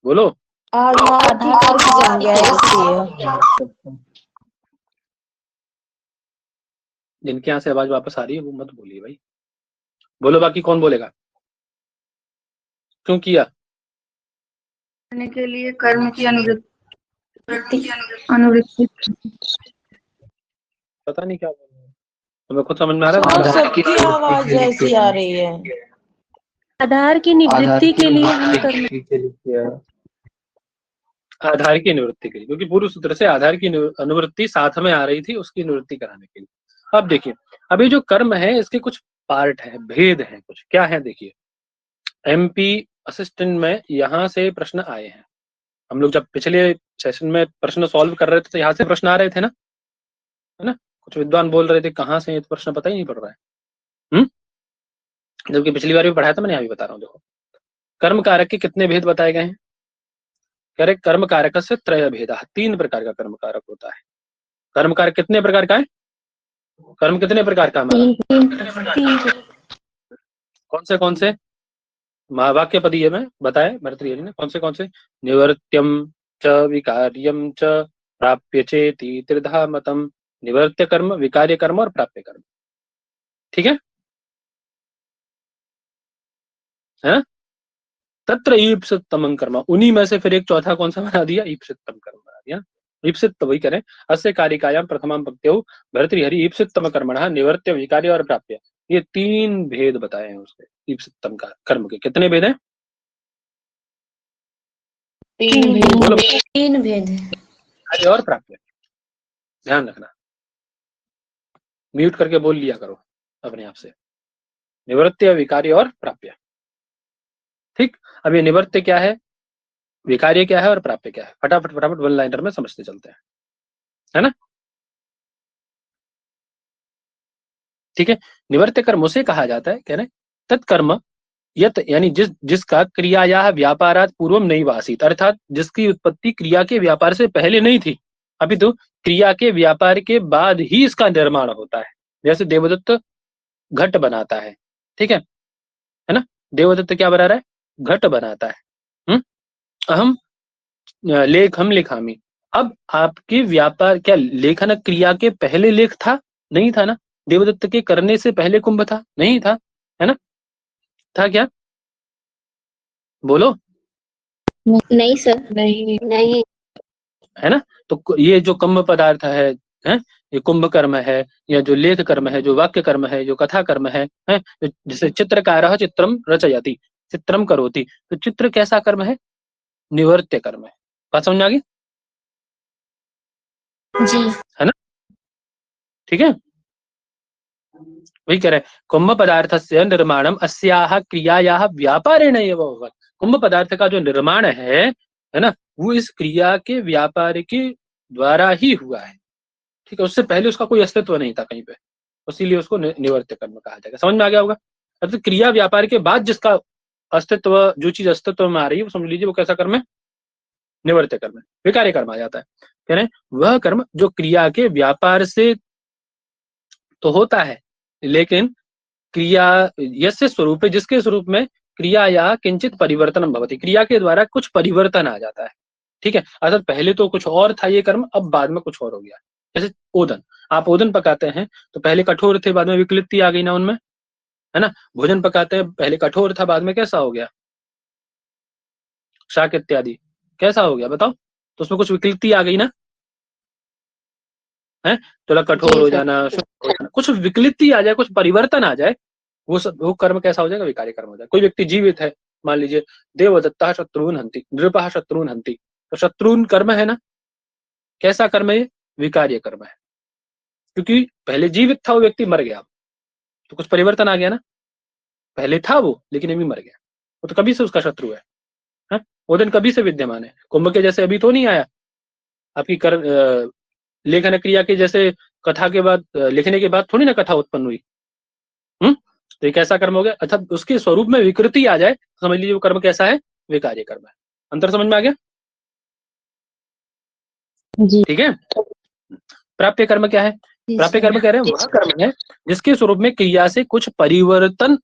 बोलो। आधार की कर्म संज्ञा है इसलिए। जिनके यहाँ से आवाज वापस आ रही है वो मत बोलिए भाई, बोलो, बाकी कौन बोलेगा? क्यों किया? करने के लिए कर्म की अनुवृत्ति पता नहीं क्या बोल रहे हैं, तुम्हें खुद समझ में आ रहा है? सबकी आवाज ऐसी आ रही है। आधार की निवृत्ति के लिए हम कर्म, आधार की निवृत्ति के लिए, क्योंकि पूर्व सूत्र से आधार की अनुवृत्ति साथ में आ रही थी, उसकी निवृत्ति कराने के लिए। अब देखिए, अभी जो कर्म है इसके कुछ पार्ट है, भेद है कुछ, क्या है देखिए। एमपी असिस्टेंट में यहाँ से प्रश्न आए हैं, हम लोग जब पिछले सेशन में प्रश्न सॉल्व कर रहे थे तो यहाँ से प्रश्न आ रहे थे ना, है ना। कुछ विद्वान बोल रहे थे कहाँ से, ये तो प्रश्न पता ही नहीं पड़ रहा है, जबकि पिछली बार भी पढ़ाया था मैंने, यहाँ भी बता रहा हूँ। देखो, कर्म कारक के कितने भेद बताए गए हैं? कह रहे कर्म कारक से त्रय भेद, 3 प्रकार का कर्म कारक होता है। कर्म कारक कितने प्रकार का है? कर्म कितने प्रकार का हमारा? कौन से वाक्य पदीय में बताए भर्तृहरि ने, कौन से? निवर्त्यम च विकार्यम च प्राप्य चेति त्रिधा मतम, निवर्त्य कर्म, विकार्य कर्म और प्राप्य कर्म, ठीक है। तत्र ईप्सिततमं कर्म, उन्हीं में से फिर एक चौथा कौन सा बना दिया? ईप्सिततम कर्म बना दिया। ईप्सित तो वही करें, अस्य कारिकायां प्रथमां पंक्त्यौ भर्तृहरि ईप्सिततम कर्मणः निवर्त्य विकार्य और प्राप्य, ये 3 भेद बताए हैं उसके ईप्सिततम का कर्म के। कितने भेद हैं? 3 भेद है और प्राप्य, ध्यान रखना, म्यूट करके बोल लिया करो अपने आप से, निवृत्य, विकार्य और प्राप्य, ठीक। अब ये निवृत्य क्या है, विकार्य क्या है और प्राप्य क्या है, फटाफट वन लाइनर में समझते चलते हैं, है ना। ठीक है, निवर्त्य कर्म उसे कहा जाता है, कह रहे तत्कर्म यत, यानी जिसका क्रियाया व्यापारात पूर्वम नहीं वासित, अर्थात जिसकी उत्पत्ति क्रिया के व्यापार से पहले नहीं थी, अभी तो क्रिया के व्यापार के बाद ही इसका निर्माण होता है। जैसे देवदत्त घट बनाता है, ठीक है ना। देवदत्त क्या बना रहा है? घट बनाता है। अहम लेखम लिखामी, अब आपके व्यापार क्या लेखन क्रिया के पहले लेख था? नहीं था ना। देवदत्त के करने से पहले कुंभ था? नहीं था, है ना। था क्या? बोलो। नहीं सर, नहीं है ना। तो ये जो कुंभ पदार्थ है, ये कुंभ कर्म है, या जो लेख कर्म है, जो वाक्य कर्म है, जो कथा कर्म है, जैसे चित्रकारः चित्रम रचयति, चित्रम करोति, तो चित्र कैसा कर्म है? निवर्त्य कर्म है। बात समझ में आ गई? जी, है ना, ठीक है। वही कह रहे हैं, कुंभ पदार्थस्य निर्माणम अस्याः क्रियायाः व्यापारेण एव भवति। कुंभ पदार्थ का जो निर्माण है ना, वो इस क्रिया के व्यापार के द्वारा ही हुआ है, ठीक है। उससे पहले उसका कोई अस्तित्व नहीं था कहीं पे, इसीलिए उसको निवर्त्य कर्म कहा जाएगा। समझ में आ गया होगा? अब क्रिया व्यापार के बाद जिसका अस्तित्व, जो चीज अस्तित्व में आ रही है, वो समझ लीजिए वो कैसा कर्म है? निवर्त्य कर्म है, विकार्य कर्म आ जाता है। कह रहे हैं वह कर्म जो क्रिया के व्यापार से तो होता है, लेकिन क्रिया यस्य स्वरूप, जिसके स्वरूप में क्रिया या किंचित परिवर्तन भवति, क्रिया के द्वारा कुछ परिवर्तन आ जाता है, ठीक है। अर्थात पहले तो कुछ और था ये कर्म, अब बाद में कुछ और हो गया। जैसे ओदन, आप ओदन पकाते हैं तो पहले कठोर थे, बाद में विकृति आ गई ना उनमें, है ना। भोजन पकाते हैं, पहले कठोर था, बाद में कैसा हो गया? शाक इत्यादि कैसा हो गया बताओ? तो उसमें कुछ विकृति आ गई ना, है, थोड़ा कठोर जी हो सर। जाना, शुष्क हो जाना, कुछ विकृति आ जाए, कुछ परिवर्तन आ जाए, वो कर्म कैसा हो जाएगा? विकारी कर्म हो जाएगा। कोई व्यक्ति जीवित है, मान लीजिए देवदत्ता शत्रुन हंति, नृपः शत्रुन हंति, तो शत्रुन कर्म है ना, कैसा कर्म है ये? विकार्य कर्म है, क्योंकि पहले जीवित था वो व्यक्ति, मर गया, तो कुछ परिवर्तन आ गया ना, पहले था वो लेकिन अभी मर गया, वो तो कभी से उसका शत्रु है? वो दिन कभी से विद्यमान है, कुंभ के जैसे अभी तो नहीं आया, आपकी लेखन क्रिया के जैसे कथा के बाद, लिखने के बाद थोड़ी ना कथा उत्पन्न हुई। तो एक ऐसा कर्म हो गया, अर्थात उसके स्वरूप में विकृति आ जाए, समझ लीजिए वो कर्म कैसा है? विकार्य कर्म है। अंतर समझ में आ गया? जी। ठीक है। प्राप्य कर्म क्या है? प्राप्य कर्म कह रहे हैं वह कर्म है जिसके स्वरूप में क्रिया से कुछ परिवर्तन,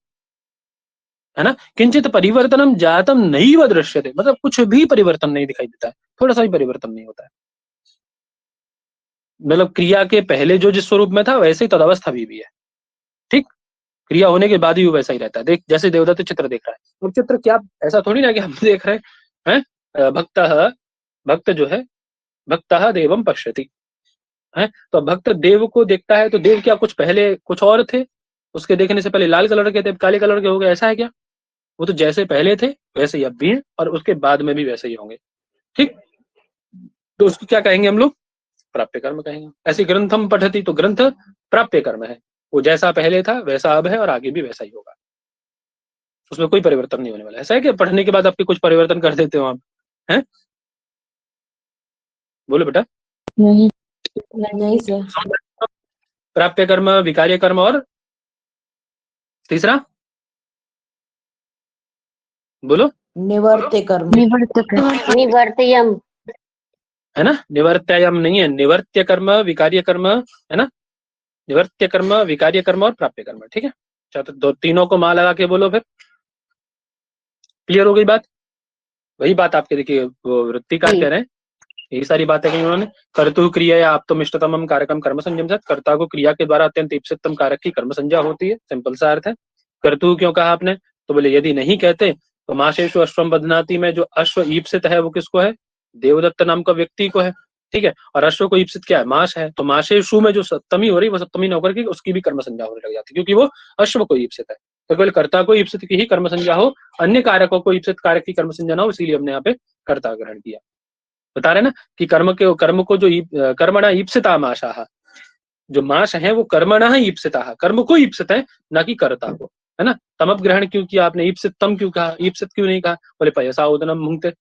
है ना, किंचित परिवर्तनम जातम नहीं व दृश्यते, मतलब कुछ भी परिवर्तन नहीं दिखाई देता है, थोड़ा सा भी परिवर्तन नहीं होता है, मतलब क्रिया के पहले जो जिस स्वरूप में था वैसे ही तदवस्था भी है, ठीक, क्रिया होने के बाद ही वो वैसा ही रहता है। देख, जैसे देवदत्त चित्र देख रहा है, और चित्र क्या ऐसा थोड़ी ना कि हम देख रहे हैं, भक्त जो है, भक्तः देवम पश्यति, है, तो भक्त देव को देखता है, तो देव क्या कुछ पहले कुछ और थे, उसके देखने से पहले लाल कलर के थे, काले कलर के हो गए, ऐसा है क्या? वो तो जैसे पहले थे वैसे ही अब भी हैं, और उसके बाद में भी वैसे ही होंगे, ठीक। तो उसको क्या कहेंगे हम लोग? प्राप्य कर्म कहेंगे। ऐसे ग्रंथम पठती, तो ग्रंथ प्राप्य कर्म है, वो जैसा पहले था वैसा अब है और आगे भी वैसा ही होगा, उसमें कोई परिवर्तन नहीं होने वाला। ऐसा है कि पढ़ने के बाद आपके कुछ परिवर्तन कर देते हो आप, हैं? बोलो बेटा। नहीं नहीं सर। प्राप्य कर्म, विकार्य कर्म, और तीसरा बोलो। निवर्त्य कर्म। निवर्तयम। है ना, निवर्त्ययम नहीं है, निवर्त्य कर्म, विकार्य कर्म, है ना, निवर्त्य कर्म, विकार्य कर्म और प्राप्य कर्म, ठीक है। अच्छा, तो दो तीनों को मां लगा के बोलो फिर। क्लियर हो गई बात? वही बात आपके, देखिए वो वृत्तिकार कह रहे हैं, यही सारी बातें कही उन्होंने। कर्तु क्रिया आप तो इष्टतमम कारकम कर्म संयम, कर्ता को क्रिया के द्वारा अत्यंत इप्सितम कारक की कर्म संज्ञा होती है, सिंपल सा अर्थ है। कर्तु क्यों कहा आपने? तो बोले यदि नहीं कहते तो माशेषु अश्वम बदनाती में जो अश्व ईप्सित है वो किसको है? देवदत्त नाम का व्यक्ति को है, ठीक है। और अश्व को ईप्सित क्या है? माश है, तो माशेषु में जो सप्तमी हो रही वो सप्तमी नौकर की, उसकी भी कर्म संज्ञा होने लग जाती है, क्योंकि वो अश्व को ईप्सित है। तो केवल कर्ता को ईप्सित की ही कर्म संज्ञा हो, अन्य कारकों को ईप्सित कारक की कर्म संज्ञा ना हो, इसीलिए हमने यहाँ पे कर्ता ग्रहण किया। बता रहे ना कि कर्म को जो कर्मणा ईप्सिता माशाह, जो माश है वो कर्मणा ईप्सिता, कर्म को ईप्सित है, ना कि कर्ता को, है ना। तमप ग्रहण क्यों किया आपने? ईप्सित तम क्यों कहा? ईप्सित क्यों नहीं कहा? बोले पयसा ओदनम मुंगते,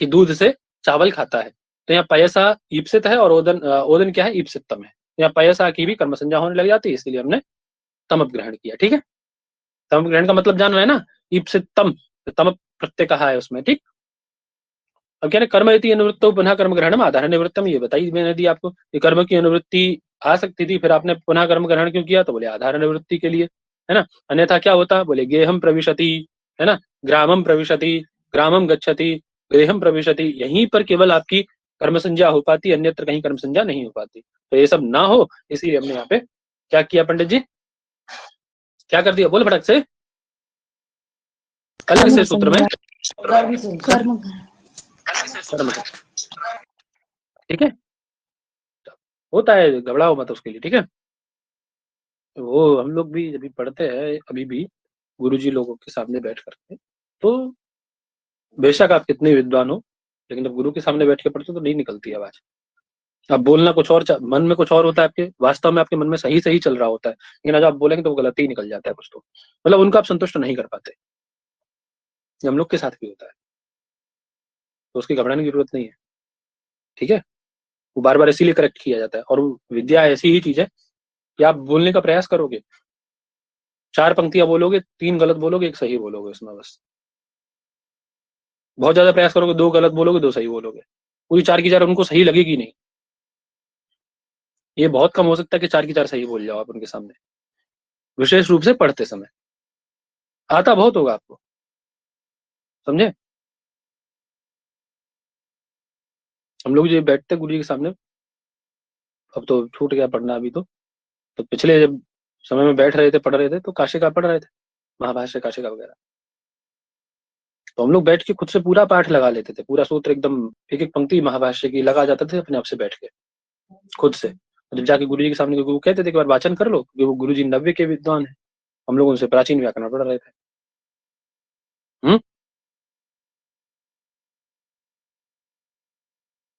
कि दूध से चावल खाता है, तो यहाँ पयसा ईप्सित है और ओदन, ओदन क्या है? ईप्सितम है। यहाँ पयसा की भी कर्म संज्ञा होने लग जाती है, इसलिए हमने तमप ग्रहण किया, ठीक है। तमप ग्रहण का मतलब जान रहे हैं ना, ईप्सितम, तमप प्रत्यय कहा है उसमें, ठीक। अब क्या कर्म यदि अनुवृत्तो पुनः कर्म ग्रहण आधार निवृत्तम, ये बताई मैंने दी आपको, ये कर्म की अनुवृत्ति आ सकती थी, फिर आपने पुनः कर्म ग्रहण क्यों किया? तो बोले आधार निवृत्ति के लिए, है ना। अन्यथा क्या होता? बोले गेहम प्रविशति, है ना, ग्रामम प्रविशति, ग्रामम गच्छति, गेहम प्रविशति, यहीं पर केवल आपकी कर्म संज्ञा हो पाती, अन्यत्र कहीं कर्म संज्ञा नहीं हो पाती। तो ये सब ना हो, इसीलिए हमने यहाँ पे क्या किया पंडित जी? क्या कर दिया? बोल फटक से, अलग से सूत्र में कर्म। कर्म, ठीक है। होता है, घबराओ मत उसके लिए, ठीक है। वो हम लोग भी जब भी पढ़ते हैं, अभी भी गुरुजी लोगों के सामने बैठ करके, तो बेशक आप कितने विद्वान हो, लेकिन जब गुरु के सामने बैठ के पढ़ते हो तो नहीं निकलती आवाज। आप बोलना कुछ और, मन में कुछ और होता है आपके, वास्तव में आपके मन में सही सही चल रहा होता है, लेकिन आज आप बोलेंगे तो वो गलत ही निकल जाता है कुछ, तो मतलब उनको आप संतुष्ट नहीं कर पाते। ये हम लोग के साथ भी होता है, तो उसकी घबराने की जरूरत नहीं है, ठीक है। वो बार बार इसीलिए करेक्ट किया जाता है, और विद्या ऐसी ही चीज है कि आप बोलने का प्रयास करोगे, 4 पंक्तियां बोलोगे, 3 गलत बोलोगे, 1 सही बोलोगे उसमें बस। बहुत ज्यादा प्रयास करोगे, 2 गलत बोलोगे, 2 सही बोलोगे, पूरी 4 की 4 उनको सही लगेगी नहीं। ये बहुत कम हो सकता है कि 4 की 4 सही बोल जाओ आप उनके सामने, विशेष रूप से पढ़ते समय। आता बहुत होगा आपको, समझे। हम लोग जो बैठते गुरु जी के सामने, अब तो छूट गया पढ़ना अभी तो पिछले जब समय में बैठ रहे थे, पढ़ रहे थे, तो काशिका पढ़ रहे थे, महाभाष्य काशिका वगैरह, तो हम लोग बैठ के खुद से पूरा पाठ लगा लेते थे, पूरा सूत्र एकदम, एक एक पंक्ति महाभाष्य की लगा जाते थे अपने आप से बैठ के। खुद से। जब जाके गुरु जी के सामने वो कहते थे कि बार वाचन कर लो, क्योंकि वो गुरु जी नव्य के विद्वान है, हम लोग उनसे प्राचीन व्याकरण पढ़ रहे थे।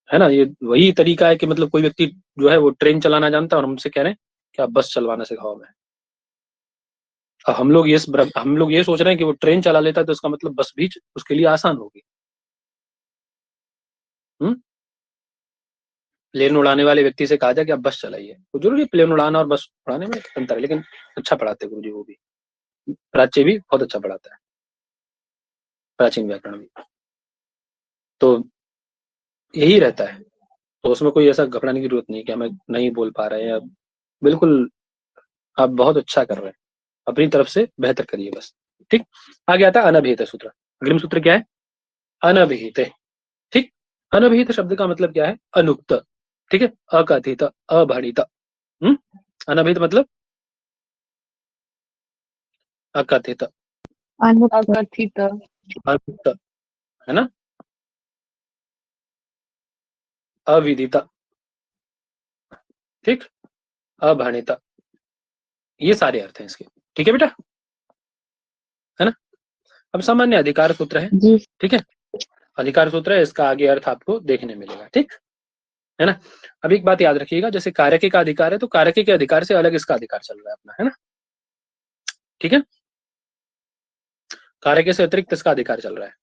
है ना, ये वही तरीका है कि मतलब कोई व्यक्ति जो है वो ट्रेन चलाना जानता है और हमसे कह रहे हैं कि आप बस चलवाना सिखाओ हमें। अब हम लोग ये सोच रहे हैं कि वो ट्रेन चला लेता है तो इसका मतलब बस भी उसके लिए आसान होगी। प्लेन उड़ाने वाले व्यक्ति से कहा जाए कि आप बस चलाइए, तो जरूरी प्लेन उड़ाना और बस उड़ाने में अंतर है, लेकिन अच्छा पढ़ाते गुरु जी वो भी। प्राच्य भी बहुत अच्छा पढ़ाता है, प्राचीन व्याकरण भी। तो यही रहता है, तो उसमें कोई ऐसा घबराने की जरूरत नहीं कि हमें नहीं बोल पा रहे हैं। अब बिल्कुल आप बहुत अच्छा कर रहे हैं, अपनी तरफ से बेहतर करिए बस। ठीक, आगे आता है अनभिहित सूत्र। अग्रिम सूत्र क्या है? अनभिहित। ठीक, अनभिहित शब्द का मतलब क्या है? अनुक्त। ठीक है, अकथित, अभणित। अनभिहित मतलब अकथित, अकथित। अनुक्त, है ना, अविदित, ठीक, अभणित, ये सारे अर्थ हैं इसके। ठीक है बेटा, है ना। अब सामान्य अधिकार सूत्र है, जी। ठीक है, अधिकार सूत्र है, इसका आगे अर्थ आपको देखने मिलेगा। ठीक है ना। अब एक बात याद रखिएगा, जैसे कारके का अधिकार है तो कारके के अधिकार से अलग इसका अधिकार चल रहा है अपना, है ना। ठीक है, कारके से अतिरिक्त इसका अधिकार चल रहा है।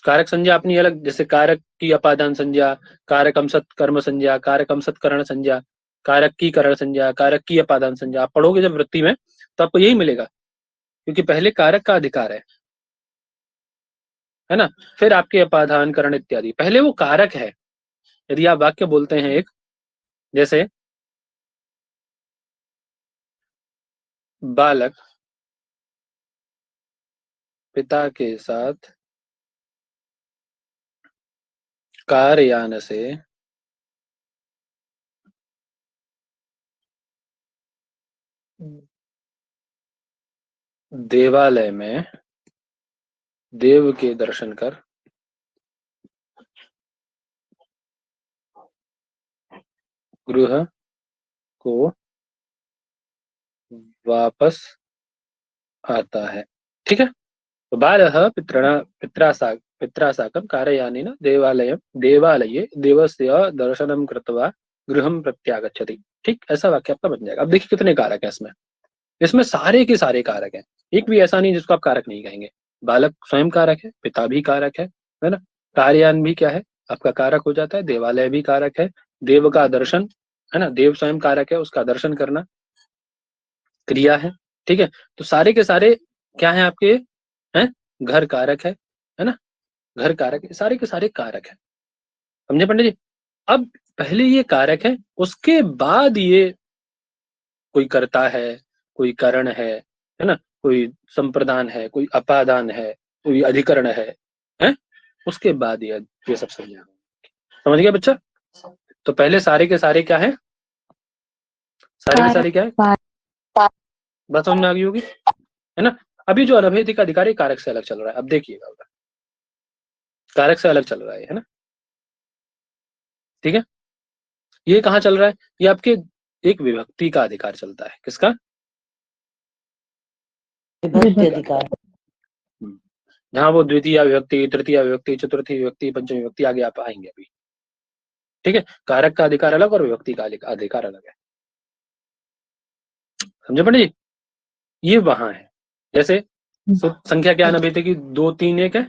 कारक संज्ञा अपनी अलग, जैसे कारक की अपादान संज्ञा, कारक अंशत कर्म संज्ञा, कारक अंशत करण संज्ञा, कारक की करण संज्ञा, कारक की अपादान संज्ञा। आप पढ़ोगे जब वृत्ति में तो आपको यही मिलेगा, क्योंकि पहले कारक का अधिकार है ना, फिर आपके अपादान करण इत्यादि, पहले वो कारक है। यदि आप वाक्य बोलते हैं एक, जैसे बालक पिता के साथ कारयान से देवालय में देव के दर्शन कर गृह को वापस आता है। ठीक है, तो बालः पित्रा साकं कारयानेन देवालये देवस्य दर्शनं कृत्वा गृहं प्रत्यागच्छति। ठीक, ऐसा वाक्य आपका बन जाएगा। अब देखिए कितने कारक हैं इसमें, इसमें सारे के सारे कारक हैं, एक भी ऐसा नहीं जिसको आप कारक नहीं कहेंगे। बालक स्वयं कारक है, पिता भी कारक है ना, कार्यान भी क्या है आपका कारक हो जाता है, देवालय भी कारक है, देव का दर्शन, है ना, देव स्वयं कारक है, उसका दर्शन करना क्रिया है। ठीक है, तो सारे के सारे क्या है आपके हैं, घर कारक है ना, घर कारक है, सारे के सारे कारक है। समझे पंडित जी। अब पहले ये कारक है, उसके बाद ये कोई कर्ता है, कोई करण है ना, कोई संप्रदान है, कोई अपादान है, कोई अधिकरण है, उसके बाद ये सब समझा। समझ गया बच्चा। तो पहले सारे के सारे क्या है, सारे के सारे क्या है, बात समझ में आ गई होगी, है ना। अभी जो अनभेदिक अधिकारी कारक से अलग चल रहा है, अब देखिएगा कारक से अलग चल रहा है ना। ठीक है, ये कहाँ चल रहा है, ये आपके एक विभक्ति का अधिकार चलता है। किसका? विभक्ति अधिकार। जहां वो द्वितीय विभक्ति, तृतीय विभक्ति, चतुर्थी विभक्ति, पंचमी विभक्ति आगे आप आएंगे अभी। ठीक है, कारक का अधिकार अलग और विभक्ति का अधिकार अलग है। समझे पंडित जी, ये वहां है। जैसे संख्या क्या अनभिहित की 2 3 1 है,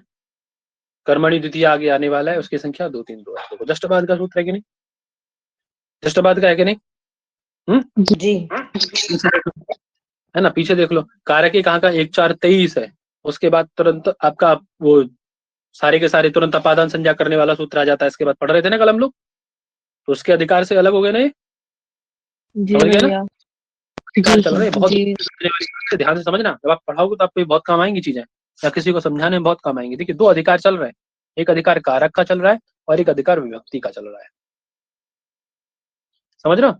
कर्मणि द्वितीय आगे आने वाला है, उसकी संख्या 2 3 2 है। देखो जष्टबाद का सूत्र है कि नहीं, जष्टबाद का है कि नहीं? जी। है ना, पीछे देख लो, कारक कहाँ का 1 4 23 है, उसके बाद तुरंत आपका वो सारे के सारे तुरंत अपादान संज्ञा करने वाला सूत्र आ जाता है। इसके बाद पढ़ रहे थे ना कल हम लोग, तो उसके अधिकार से अलग हो गए ना ये, समझ गए ना, अधिकार चल रहे हैं बहुत। ध्यान से समझना, जब आप पढ़ाओगे तो आपको बहुत काम आएंगी चीजें, या किसी को समझाने में बहुत काम आएंगी। देखिए 2 अधिकार चल रहे हैं, एक अधिकार कारक का चल रहा है और एक अधिकार विभक्ति का चल रहा है। समझ रहे हो?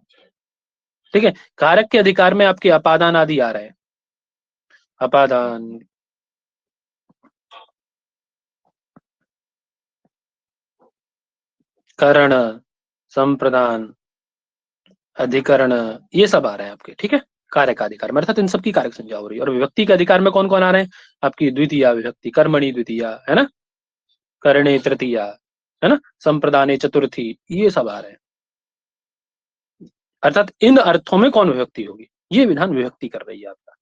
ठीक है, कारक के अधिकार में आपके अपादान आदि आ रहे हैं, अपादान, करण, संप्रदान, अधिकरण, ये सब आ रहे हैं आपके, ठीक है। कारक अधिकार में अर्थात इन सबकी कारक संज्ञा हो रही है। और विभक्ति के अधिकार में कौन कौन आ रहे हैं आपकी? द्वितीया विभक्ति, कर्मणि द्वितीया, है ना, करणे तृतीया, है ना, संप्रदाने चतुर्थी, ये सब आ रहे हैं। अर्थात इन अर्थों में कौन विभक्ति होगी, ये विधान विभक्ति कर रही है आपका।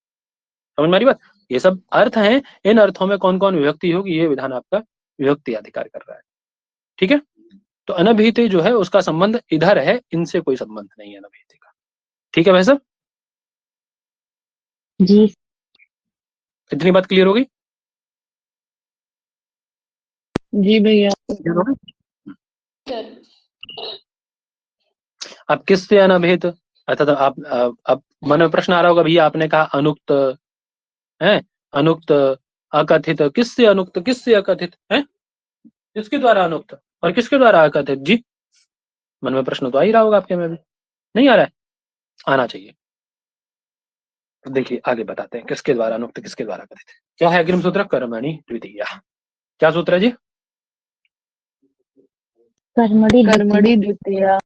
समझ में आ रही बात? ये सब अर्थ हैं, इन अर्थों में कौन कौन विभक्ति होगी, ये विधान आपका विभक्ति अधिकार कर रहा है, ठीक है। तो अनभिहित जो है उसका संबंध इधर है, इनसे कोई संबंध नहीं है अनभिहित का, ठीक है भाई साहब? जी इतनी बात क्लियर होगी? जी भैया। अब किससे अनभिहित, अर्थात आप मन में प्रश्न आ रहा होगा, भैया आपने कहा अनुक्त है, अनुक्त, अकथित, किससे अनुक्त, किससे अकथित है, किसके द्वारा अनुक्त और किसके द्वारा अकथित? जी मन में प्रश्न तो आ ही रहा होगा आपके में भी, नहीं आ रहा है? आना चाहिए। तो देखिए आगे बताते हैं किसके द्वारा अनुक्त, किसके द्वारा कथित। क्या है अग्रिम सूत्र? कर्मणि द्वितीया। क्या सूत्र है जी? कर्मणि द्वितीया।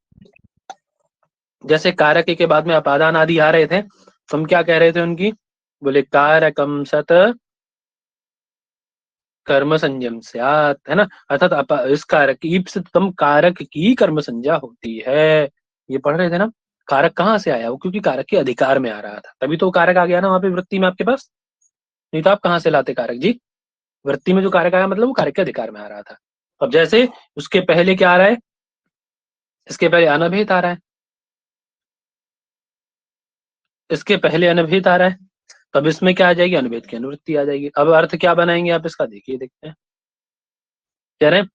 जैसे कारक के बाद में अपादान आदि आ रहे थे, तो हम क्या कह रहे थे उनकी? बोले कारकम सत कर्म संयम स्यात्, है ना, अर्थात इस कारक ईप्सितम कारक की कर्म संज्ञा होती है। ये पढ़ रहे थे ना, कारक कहाँ से आया? वो क्योंकि कारक के अधिकार में आ रहा था, तभी तो कारक आ गया ना वहां पे वृत्ति में आपके पास, नहीं तो आप कहाँ से लाते कारक जी? वृत्ति में जो कारक आया मतलब वो कारक के अधिकार में आ रहा था। अब जैसे उसके पहले क्या आ रहा है? इसके पहले अनभिहित आ रहा है, इसके पहले अनभिहित आ रहा है, तब इसमें क्या आ जाएगी? अनभिहित की अनुवृत्ति आ जाएगी। अब अर्थ क्या बनाएंगे आप इसका? देखिए देखते हैं। कह रहे हैं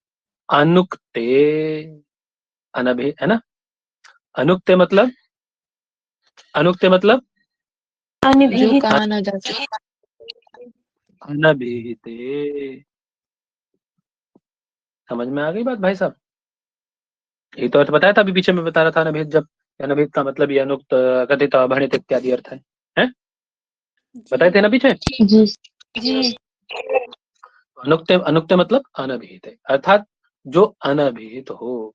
अनुक्ते, अनभिहित है ना, अनुक्ते मतलब, अनुक्ते मतलब जो कहा ना जा सकता। अनभिहिते। समझ में आ गई बात भाई साहब? ये तो अर्थ बताया था अभी पीछे में, बता रहा था अनभिहित, जब अनभिहित का मतलब ये अनुक्त, कथित, भणित इत्यादि अर्थ है? बताए थे ना पीछे? जी जी। अनुक्त, अनुक्त मतलब अनभिहित है, अर्थात जो अनभिहित हो,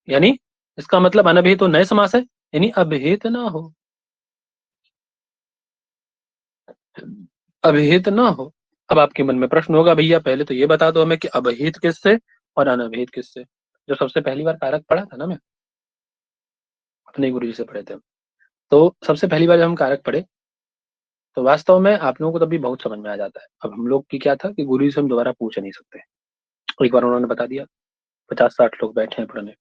यानी इसका मतलब अनभिहित हो नए समास है, यानी अभिहित ना हो, अभिहित ना हो। अब आपके मन में प्रश्न होगा, भैया पहले तो ये बता दो हमें कि अभिहित किससे और अनभिहित किससे। जो सबसे पहली बार कारक पढ़ा था ना, मैं अपने गुरु जी से पढ़े थे, तो सबसे पहली बार जब हम कारक पढ़े तो वास्तव में आप लोगों को तभी बहुत समझ में आ जाता है। अब हम लोग की क्या था कि गुरु जी से हम दोबारा पूछ नहीं सकते, एक बार उन्होंने बता दिया, 50-60 लोग बैठे हैं पुराने,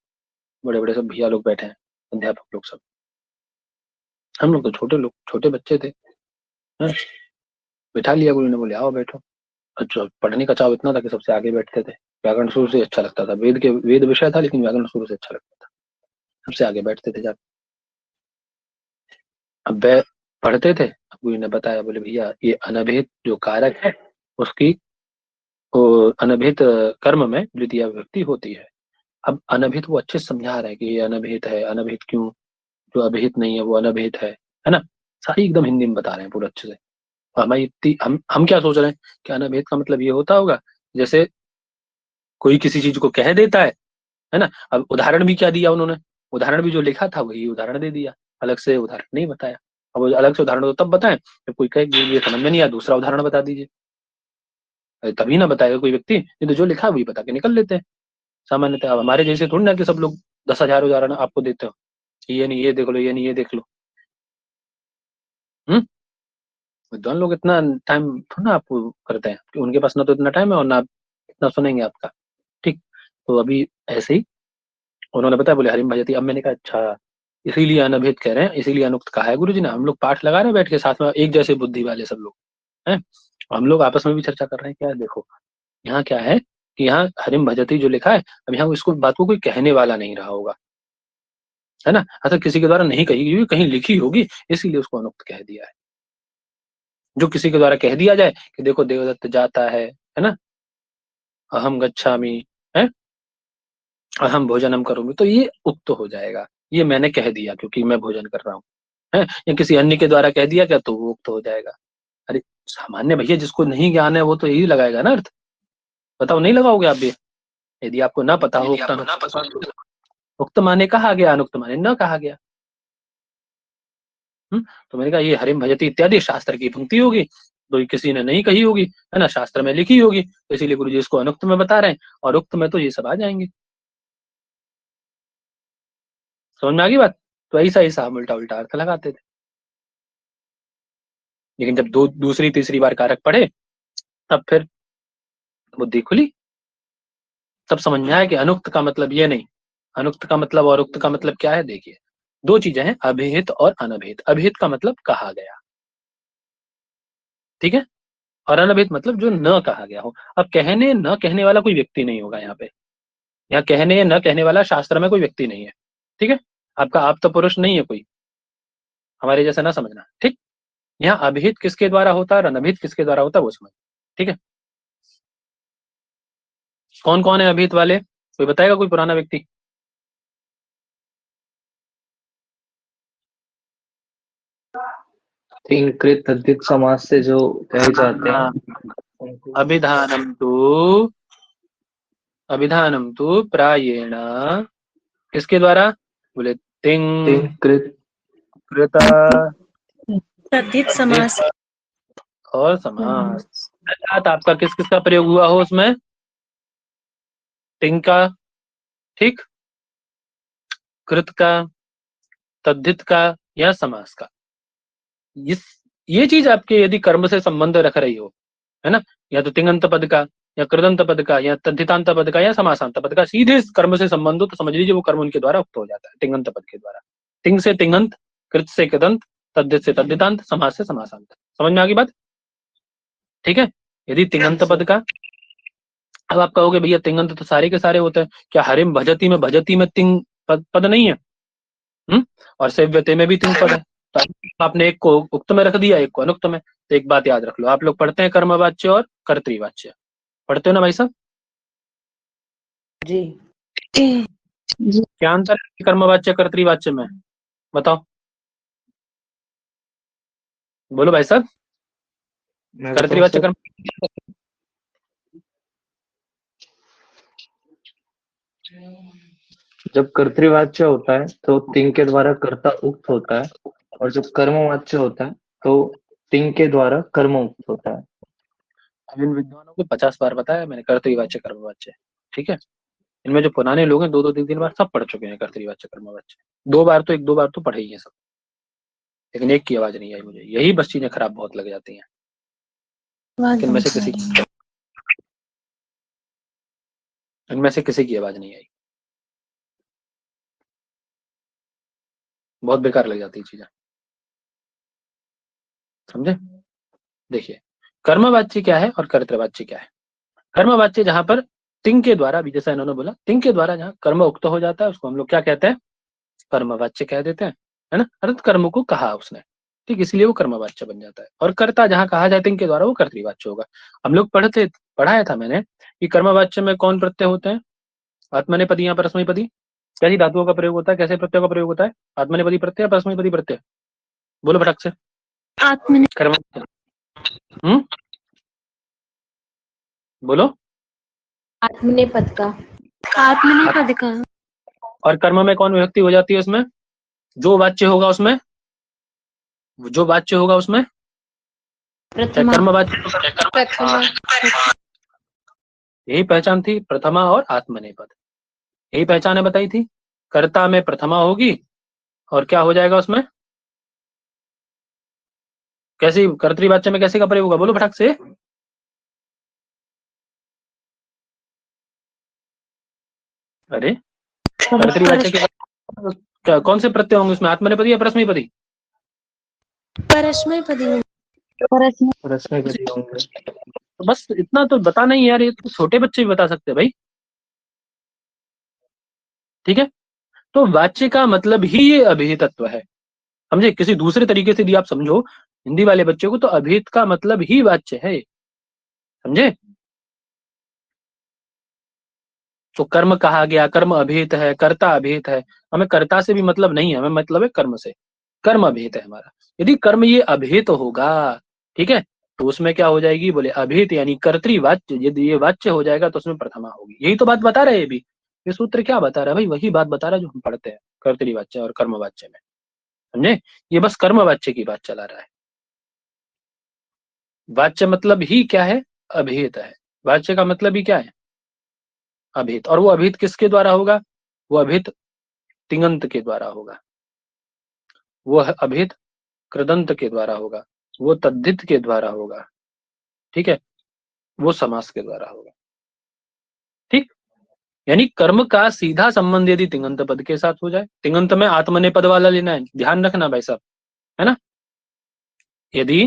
बड़े बड़े सब भैया लोग बैठे हैं, अध्यापक लोग सब, हम लोग तो छोटे लोग, छोटे बच्चे थे, हैं? बिठा लिया गुरु ने, बोले आओ बैठो। अच्छा, पढ़ने का चाव इतना था कि सबसे आगे बैठते थे, व्याकरण शुरू से अच्छा लगता था, वेद विषय था लेकिन व्याकरण शुरू से अच्छा लगता था, सबसे आगे बैठते थे जाके। अब पढ़ते थे, अब गुरु ने बताया, बोले भैया ये अनभिहित जो कारक है उसकी अनभिहित कर्म में द्वितीय विभक्ति होती है। अब अनभिहित वो अच्छे से समझा रहे हैं कि ये अनभिहित है, अनभिहित क्यों, जो अभिहित नहीं है वो अनभिहित है ना, सारी एकदम हिंदी में बता रहे हैं पूरा अच्छे से। हमारी इतनी हम क्या सोच रहे हैं कि अनभिहित का मतलब ये होता होगा जैसे कोई किसी चीज को कह देता है ना। अब उदाहरण भी क्या दिया उन्होंने, उदाहरण भी जो लिखा था वही उदाहरण दे दिया, अलग से उदाहरण नहीं बताया। अब अलग से उदाहरण तो तब बताएं जब कोई कहे कि ये समझ में नहीं आया, दूसरा उदाहरण बता दीजिए, तभी ना बताएगा कोई व्यक्ति, नहीं तो जो लिखा है वही बता के निकल लेते हैं सामान्यतः। अब हमारे जैसे थोड़ी ना कि सब लोग 10,000 उदाहरण आपको देते हो, ये नहीं ये देख लो, ये नहीं ये देख लो। विद्वान लोग इतना टाइम थोड़ा ना आपको करते हैं, कि उनके पास ना तो इतना टाइम है और ना इतना सुनेंगे आपका, ठीक। तो अभी ऐसे ही उन्होंने बताया, बोले हरिम भजती। अब मैंने कहा अच्छा इसीलिए अनभिहित कह रहे हैं, इसीलिए अनुक्त कहा है गुरु जी ने। हम लोग पाठ लगा रहे हैं बैठ के साथ में, एक जैसे बुद्धि वाले सब लोग हैं, हम लोग आपस में भी चर्चा कर रहे हैं। क्या देखो यहाँ क्या है कि यहाँ हरिम भजती जो लिखा है, अब यहाँ इसको बात को कोई कहने वाला नहीं रहा होगा, है ना, अर्थात किसी के द्वारा नहीं कही गई, कहीं लिखी होगी, इसीलिए उसको अनुक्त कह दिया है। जो किसी के द्वारा कह दिया जाए कि देखो देवदत्त जाता है ना, अहम गच्छामि, है, अहम भोजनम करूंगी, तो ये उक्त हो जाएगा, ये मैंने कह दिया क्योंकि मैं भोजन कर रहा हूँ, है, या किसी अन्य के द्वारा कह दिया क्या, तो वो उक्त हो जाएगा। अरे सामान्य भैया जिसको नहीं ज्ञान है वो तो यही लगाएगा ना अर्थ, बताओ नहीं लगाओगे आप भी? यदि आपको ना पता हो उक्त माने कहा गया, अनुक्त माने न कहा गया। तो मैंने कहा ये हरिम भजती इत्यादि शास्त्र की पंक्ति होगी, तो किसी ने नहीं कही होगी, है ना, शास्त्र में लिखी होगी, तो इसीलिए गुरु जी इसको अनुक्त में बता रहे हैं, और उक्त में तो ये सब आ जाएंगे। समझ में आ गई बात? तो ऐसा ऐसा हम उल्टा उल्टा अर्थ लगाते थे, लेकिन जब दूसरी तीसरी बार कारक पढ़े तब फिर बुद्धि खुली, तब समझ में आया कि अनुक्त का मतलब ये नहीं, अनुक्त का मतलब और उक्त का मतलब क्या है। देखिए, दो चीजें हैं, अभिहित और अनभिहित। अभिहित का मतलब कहा गया, ठीक है, और अनभिहित मतलब जो न कहा गया हो। अब कहने न कहने वाला कोई व्यक्ति नहीं होगा यहाँ पे, यहाँ कहने न कहने वाला शास्त्र में कोई व्यक्ति नहीं है, ठीक है। आपका आप तो पुरुष नहीं है कोई, हमारे जैसा ना समझना, ठीक। यहाँ अभिहित किसके द्वारा होता है और अनभिहित किसके द्वारा होता है वो समझ, ठीक है। कौन कौन है अभिहित वाले, कोई बताएगा, कोई पुराना व्यक्ति? तीन कृत तद्धित समास से जो कहे जाते हैं, अभिधानम तु प्रायेण किसके द्वारा, बोले तिंग कृत कृत तद्धित समास और समास। आपका किस किस का प्रयोग हुआ हो उसमें, तिंग का, ठीक, कृत का, तद्धित का या समास का। ये चीज आपके यदि कर्म से संबंध रख रही हो, है ना, या तो तिंगंत पद का या कृदंत पद का या तद्धितांत पद का या समासांत पद का सीधे कर्म से संबंध हो, तो समझ लीजिए वो कर्म उनके द्वारा उक्त हो जाता है, तिंगंत पद के द्वारा। तिंग से तिंगंत, कृत से कृदंत, तद्धित से तद्धितांत, समास से समासांत। समझ में आ गई बात? ठीक है। यदि तिंगंत पद का, अब आप कहोगे भैया तिंगंत तो सारे के सारे होते हैं, क्या हरिम भजती में तिंग पद नहीं है? और सेव्यते में भी तिंग पद है, तो आपने एक को उक्त में रख दिया, एक को अनुक्त में। तो एक बात याद रख लो, आप लोग पढ़ते हैं कर्मवाच्य और कर्तृवाच्य, पढ़ते हो ना भाई साहब? जी क्या अंतर है कर्मवाच्य कर्तृवाच्य में, बताओ, बोलो भाई साहब। कर्तृवाच्य कर्म, जब कर्तृवाच्य होता है तो तिंग के द्वारा कर्ता उक्त होता है, और जब कर्मवाच्य होता है तो तिंग के द्वारा कर्म उक्त होता है। अब इन विद्वानों को 50 बार बताया मैंने, कर्तृवाच्य कर्मवाच्य, ठीक है। इनमें जो पुराने लोग हैं 2-2 3-3 बार सब पढ़ चुके हैं कर्तृवाच्य कर्मवाच्य, 2 बार तो 1-2 बार तो पढ़े ही है सब, लेकिन एक की आवाज नहीं आई मुझे, यही बस चीजें खराब बहुत लग जाती हैं। इनमें से किसी की आवाज नहीं आई, बहुत बेकार लग जाती है चीजें, समझे? देखिए, कर्मवाच्य क्या है और कर्तृवाच्य क्या है। कर्मवाच्य जहां पर तिंग के द्वारा, भी जैसा इन्होंने बोला, तिंग के द्वारा जहां कर्म उक्त हो जाता है उसको हम लोग क्या कहते हैं, कर्मवाच्य कह देते हैं, है ना, अर्थात कर्म को कहा उसने, ठीक, इसलिए वो कर्मवाच्य बन जाता है। और कर्ता जहां कहा जाए तिंग के द्वारा वो कर्तृवाच्य होगा। हम लोग पढ़ाया था मैंने कि कर्मवाच्य में कौन प्रत्यय होते हैं, आत्मनेपदी या परस्मैपदी, कैसी धातुओं का प्रयोग होता है, कैसे प्रत्ययों का प्रयोग होता है, आत्मनेपदी प्रत्यय या परस्मैपदी प्रत्यय, बोलो फटक से। कर्मवाच्य, बोलो। आत्मनेपद का। आत्मनेपद का। और कर्म में कौन विभक्ति हो जाती है उसमें, जो वाच्य होगा उसमें, प्रथमा। कर्मवाच्य, यही पहचान थी, प्रथमा और आत्मनेपद, यही पहचान है बताई थी। कर्ता में प्रथमा होगी और क्या हो जाएगा उसमें, कैसी कर्तृवाच्य में कैसे का प्रयोग होगा, बोलो फटाक से। अरे कर्तृवाच्य के कौन से प्रत्यय होंगे उसमें, आत्मनेपदी या परस्मैपदी? परस्मैपदी होंगे। तो बस इतना तो बताना ही यार, ये तो छोटे बच्चे भी बता सकते हैं भाई, ठीक है। तो वाच्य का मतलब ही ये अभिहित तत्व है, समझे? किसी दूसरे तरीके से यदि आप समझो हिंदी वाले बच्चों को, तो अभिहित का मतलब ही वाच्य है, समझे? तो कर्म कहा गया, कर्म अभिहित है, कर्ता अभिहित है, हमें कर्ता से भी मतलब नहीं है, हमें मतलब है कर्म से, कर्म अभिहित है हमारा। यदि कर्म ये अभिहित होगा, ठीक है, तो उसमें क्या हो जाएगी, बोले अभिहित यानी कर्तृवाच्य, यदि ये वाच्य हो जाएगा तो उसमें प्रथमा होगी, यही तो बात बता रहे हैं अभी। ये सूत्र क्या बता रहा है भाई? वही बात बता रहा है जो हम पढ़ते हैं कर्तरी-वाच्य और कर्मवाच्य में, समझे? ये बस कर्मवाच्य की बात चला रहा है। वाच्य मतलब ही क्या है? अभिहित है। वाच्य का मतलब ही क्या है? अभिहित। और वो अभिहित किसके द्वारा होगा? वो अभिहित तिङंत के द्वारा होगा, वो अभिहित कृदंत के द्वारा होगा, वो तद्धित के द्वारा होगा, ठीक है, वो समास के द्वारा होगा। ठीक, यानी कर्म का सीधा संबंध यदि तिङंत पद के साथ हो जाए, तिङंत में आत्मनेपद वाला लेना है, ध्यान रखना भाई साहब, है ना। यदि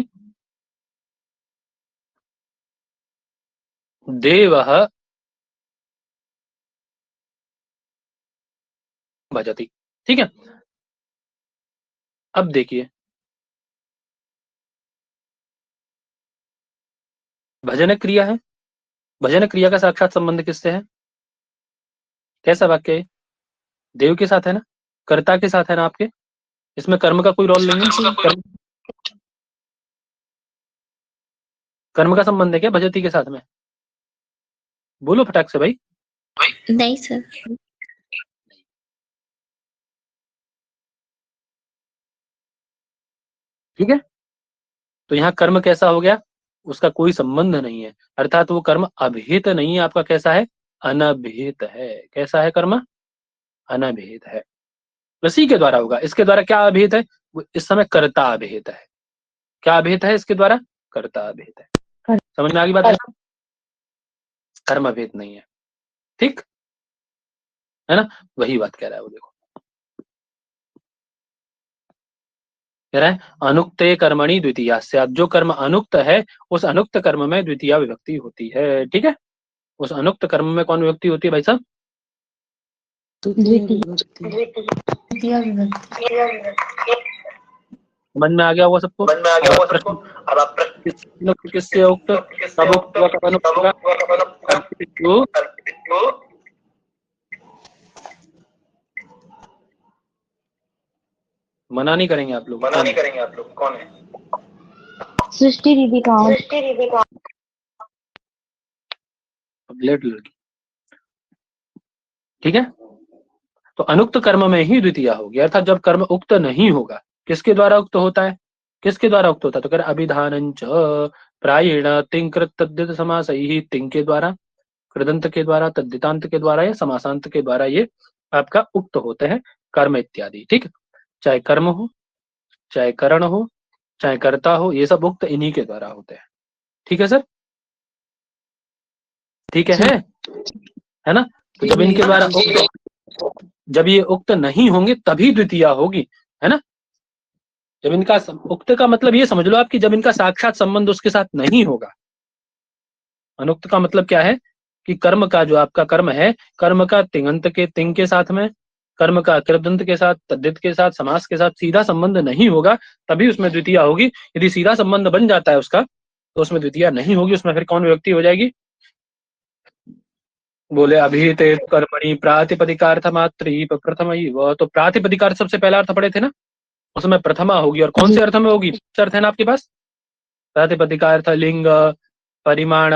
देवः भजति, ठीक है। अब देखिए, भजन क्रिया है, भजन क्रिया का साक्षात संबंध किससे है? कैसा वाक्य है? देव के साथ है ना, कर्ता के साथ है ना आपके, इसमें कर्म का कोई रोल नहीं है। कर्म का संबंध है क्या भजती के साथ में? बोलो फटाक से भाई। नहीं सर। ठीक है, तो यहाँ कर्म कैसा हो गया? उसका कोई संबंध नहीं है, अर्थात वो कर्म अभिहित नहीं है आपका, कैसा है? अनभिहित है। कैसा है कर्म? अनभिहित है, इसी के द्वारा होगा। इसके द्वारा क्या अभिहित है? वो इस समय कर्ता अभिहित है। क्या अभिहित है इसके द्वारा? कर्ता अभिहित है। समझ में आ गई बात? कर्म अभिहित नहीं है, ठीक है ना। वही बात कह रहा है वो, देखो कह रहा है अनुक्ते कर्मणि द्वितीया स्यात्, जो कर्म अनुक्त है उस अनुक्त कर्म में द्वितीया विभक्ति होती है। ठीक है, उस अनुक्त कर्म में कौन विभक्ति होती है भाई साहब? मन में आ गया हुआ सबको? अब आप किससे उक्त, कब उक्त हुआ, कब अनुक्त हुआ? मना नहीं करेंगे आप लोग? मना नहीं करेंगे आप लोग? कौन है? सृष्टि दीदी का लेट लड़की, ठीक है। तो अनुक्त कर्म में ही द्वितीया होगी, अर्थात जब कर्म उक्त नहीं होगा, किसके द्वारा उक्त होता है? किसके द्वारा उक्त होता है? तो कह रहे अभिधानं च प्रायेण तिङ् कृत तद्धित समासैः, तिङ् के द्वारा, कृदंत के द्वारा, तद्धितांत के द्वारा या समासांत के द्वारा ये आपका उक्त होते हैं कर्म इत्यादि। ठीक, चाहे कर्म हो, चाहे करण हो, चाहे कर्ता हो, ये सब उक्त इन्हीं के द्वारा होते हैं। ठीक है सर, ठीक है ना। तो जब इनके द्वारा उक्त, जब ये उक्त नहीं होंगे तभी द्वितीया होगी, है ना। जब इनका उक्त का मतलब ये समझ लो आपकी, जब इनका साक्षात संबंध उसके साथ नहीं होगा। अनुक्त का मतलब क्या है कि कर्म का, जो आपका कर्म है, कर्म का तिङंत के, तिङ् के साथ में, कर्म का कृदंत के साथ, तद्धित के साथ, समास के साथ सीधा संबंध नहीं होगा, तभी उसमें द्वितीया होगी। यदि सीधा संबंध बन जाता है उसका, तो उसमें द्वितीया नहीं होगी। उसमें फिर कौन विभक्ति हो जाएगी? बोले अभिहिते कर्मणि प्रातिपदिकार्थ मात्र प्रथम ही, वह तो प्रातिपदिकार्थ सबसे पहला अर्थ पढ़े थे ना, उसमें प्रथमा होगी। और कौन से अर्थ में होगी? अर्थ है ना आपके पास, प्रातिपदिकार्थ, लिंग, परिमाण,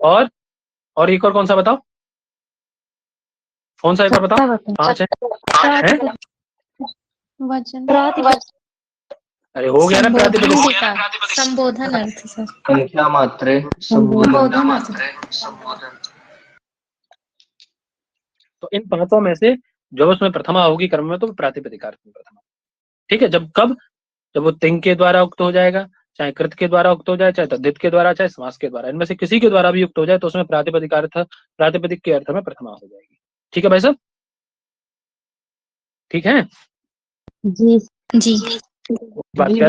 और एक और कौन सा बताओ? कौन सा एक और बताओ? 5 है? अरे हो गया ना प्रातिपदिक, संबोधन अर्थ सर। संख्या मात्रे, संबोधन मात्रे। तो इन पांचों में से जब उसमें प्रथमा होगी कर्म में, तो प्रातिपदिकार्थ में प्रथमा। ठीक है, जब कब? जब वो तिङ् के द्वारा उक्त हो जाएगा, चाहे कृत के द्वारा उक्त हो जाए, चाहे तद्धित के द्वारा, चाहे समास के द्वारा, इनमें से किसी के द्वारा भी उक्त हो जाए, तो उसमें प्रातिपदिकार्थ, प्रातिपदिक के अर्थ में प्रथमा हो जाएगी। ठीक है भाई साहब, ठीक है जी जी। बात कह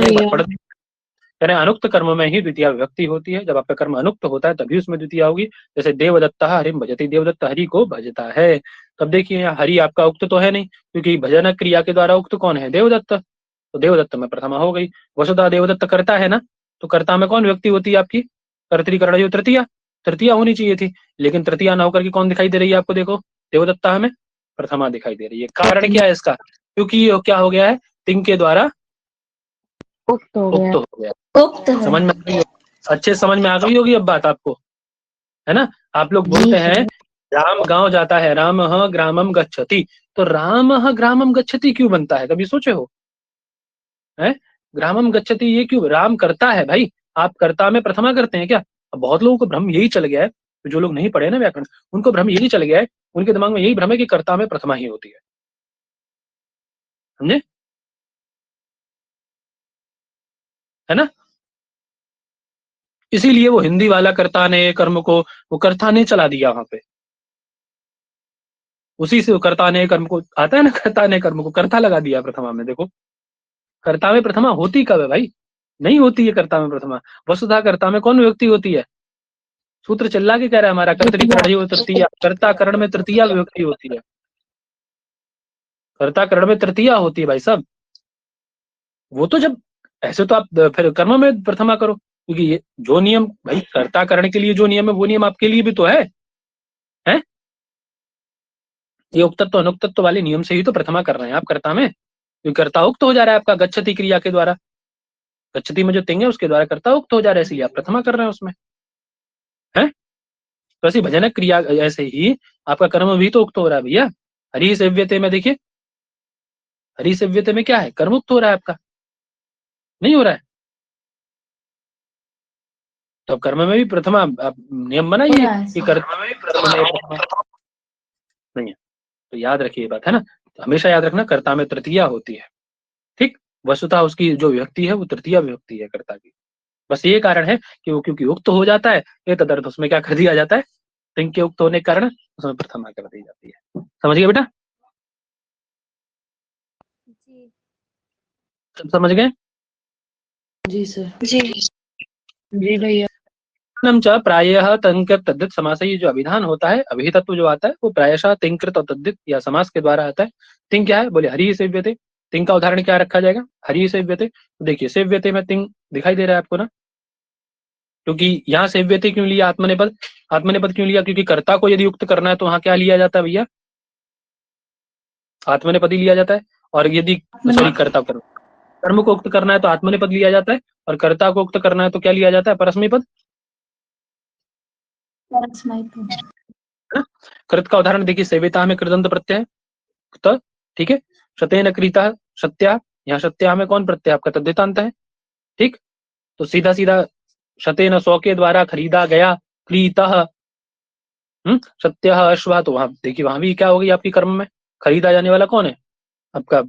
रहे हैं अनुक्त कर्म में ही द्वितीया विभक्ति होती है। जब आपका कर्म अनुक्त होता है तभी उसमें द्वितीया होगी। जैसे देवदत्ता हरिम भजति, देवदत्त हरि को भजता है। तब देखिए यहाँ हरि आपका उक्त तो है नहीं, क्योंकि भजन क्रिया के द्वारा उक्त कौन है? देवदत्त, तो देवदत्त में प्रथमा हो गई। वसुधा देवदत्त करता है ना, तो कर्ता में कौन व्यक्ति होती है आपकी? कर्तृकरण तृतीया, तृतीया होनी चाहिए थी, लेकिन तृतीया ना होकर के कौन दिखाई दे रही है आपको? देखो देवदत्ता हमें प्रथमा दिखाई दे रही है। कारण क्या है इसका? क्योंकि ये क्या हो गया है? तिङ् के द्वारा उक्त हो गया। उक्त है। समझ में आ गई? अच्छे समझ में आ गई होगी अब बात आपको, है ना। आप लोग बोलते हैं राम गांव जाता है, रामः ग्रामम गच्छति, तो रामः ग्रामम गच्छति क्यों बनता है, कभी सोचे हो? है ग्रामम गच्छति, ये क्यों? राम करता है भाई, आप कर्ता में प्रथमा करते हैं क्या? अब बहुत लोगों को भ्रम यही चल गया है, जो लोग नहीं पढ़े ना व्याकरण, उनको भ्रम यही चल गया है, उनके दिमाग में यही भ्रम है कि कर्ता में प्रथमा ही होती है, समझे? है ना? इसीलिए वो हिंदी वाला कर्ता ने कर्म को, वो कर्ता ने चला दिया वहां पे, उसी से वो कर्ता ने कर्म को आता है ना, कर्ता ने कर्म को कर्ता लगा दिया प्रथमा में। देखो कर्ता में प्रथमा होती कब है भाई? नहीं होती है कर्ता में प्रथमा। वसुधा कर्ता में कौन विभक्ति होती है? सूत्र चिल्ला के कह रहा है हमारा, कर्तरी तृतीया, कर्ता करण में तृतीया विभक्ति होती है, कर्ता करण में तृतीया होती है भाई साहब। वो तो जब ऐसे तो आप फिर कर्म में प्रथमा करो, क्योंकि ये जो नियम भाई कर्ता करण के लिए जो नियम है वो नियम आपके लिए भी तो है? ये उक्तत्व अनुक्तत्व वाले नियम से ही तो प्रथमा कर रहे हैं आप कर्ता में, क्योंकि कर्ता उक्त हो जा रहा है आपका गच्छति क्रिया के द्वारा, गच्छति में जो तिंग है उसके द्वारा कर्ता उक्त हो जा रहा है, इसलिए आप प्रथमा कर रहे हैं उसमें, है? तो ऐसी भजनक क्रिया ऐसे ही आपका कर्म भी तो उक्त हो रहा है भैया। हरि सेव्यते में देखिए, हरि सेव्यते में क्या है? कर्म उक्त हो रहा है आपका, नहीं हो रहा है? तो अब कर्म में भी प्रथमा आप नियम बनाइए कि कर्म में प्रथमा नहीं है, तो याद रखिए ये बात, है ना? तो हमेशा याद रखना कर्ता में तृतीया होती है, ठीक? वस्तुतः उसकी जो विभक्ति है वो तृतीया विभक्ति है कर्ता की, बस ये कारण है कि वो क्योंकि उक्त हो जाता है, ये तदर्थ उसमें क्या कर दिया जाता है, तिंग के उक्त होने के कारण उसमें प्रथमा कर दी जाती है। समझ गए बेटा? सब समझ गए? जी सर। जी जी भैया। नम च प्रायः तंकृत तद्धित समास, ये जो अभिधान होता है, अभितत्व जो आता है वो प्रायशः तिंकृत और तद्धित या समास के द्वारा आता है। तिंग क्या है? बोले हरि सेव्यते, तिंग का उदाहरण क्या रखा जाएगा? हरि सेव्यते। तो देखिए सेव्यते में तिंग दिखाई दे रहा है आपको ना, क्योंकि यहाँ सेव्यते क्यों लिया आत्मनेपद? आत्मनेपद क्यों लिया? क्योंकि कर्ता को यदि युक्त करना है तो वहां क्या लिया जाता है भैया? आत्मनेपद ही लिया जाता है। और यदि सॉरी कर्ता कर्म को उक्त करना है तो आत्मनेपद लिया जाता है, और कर्ता को उक्त करना है तो क्या लिया जाता है? परस्मैपद। कृत का उदाहरण देखिए, सेविता में कृदंत प्रत्यय है, त, ठीक है? शतेन क्रीता सत्या, यहाँ सत्या में कौन प्रत्यय आपका? तद्धितांत है, ठीक? तो सीधा सीधा शतेन 100 के द्वारा खरीदा गया, क्रीतः सत्या अश्वा, तो वहां देखिए वहां भी क्या होगी आपकी कर्म में? खरीदा जाने वाला कौन है आपका?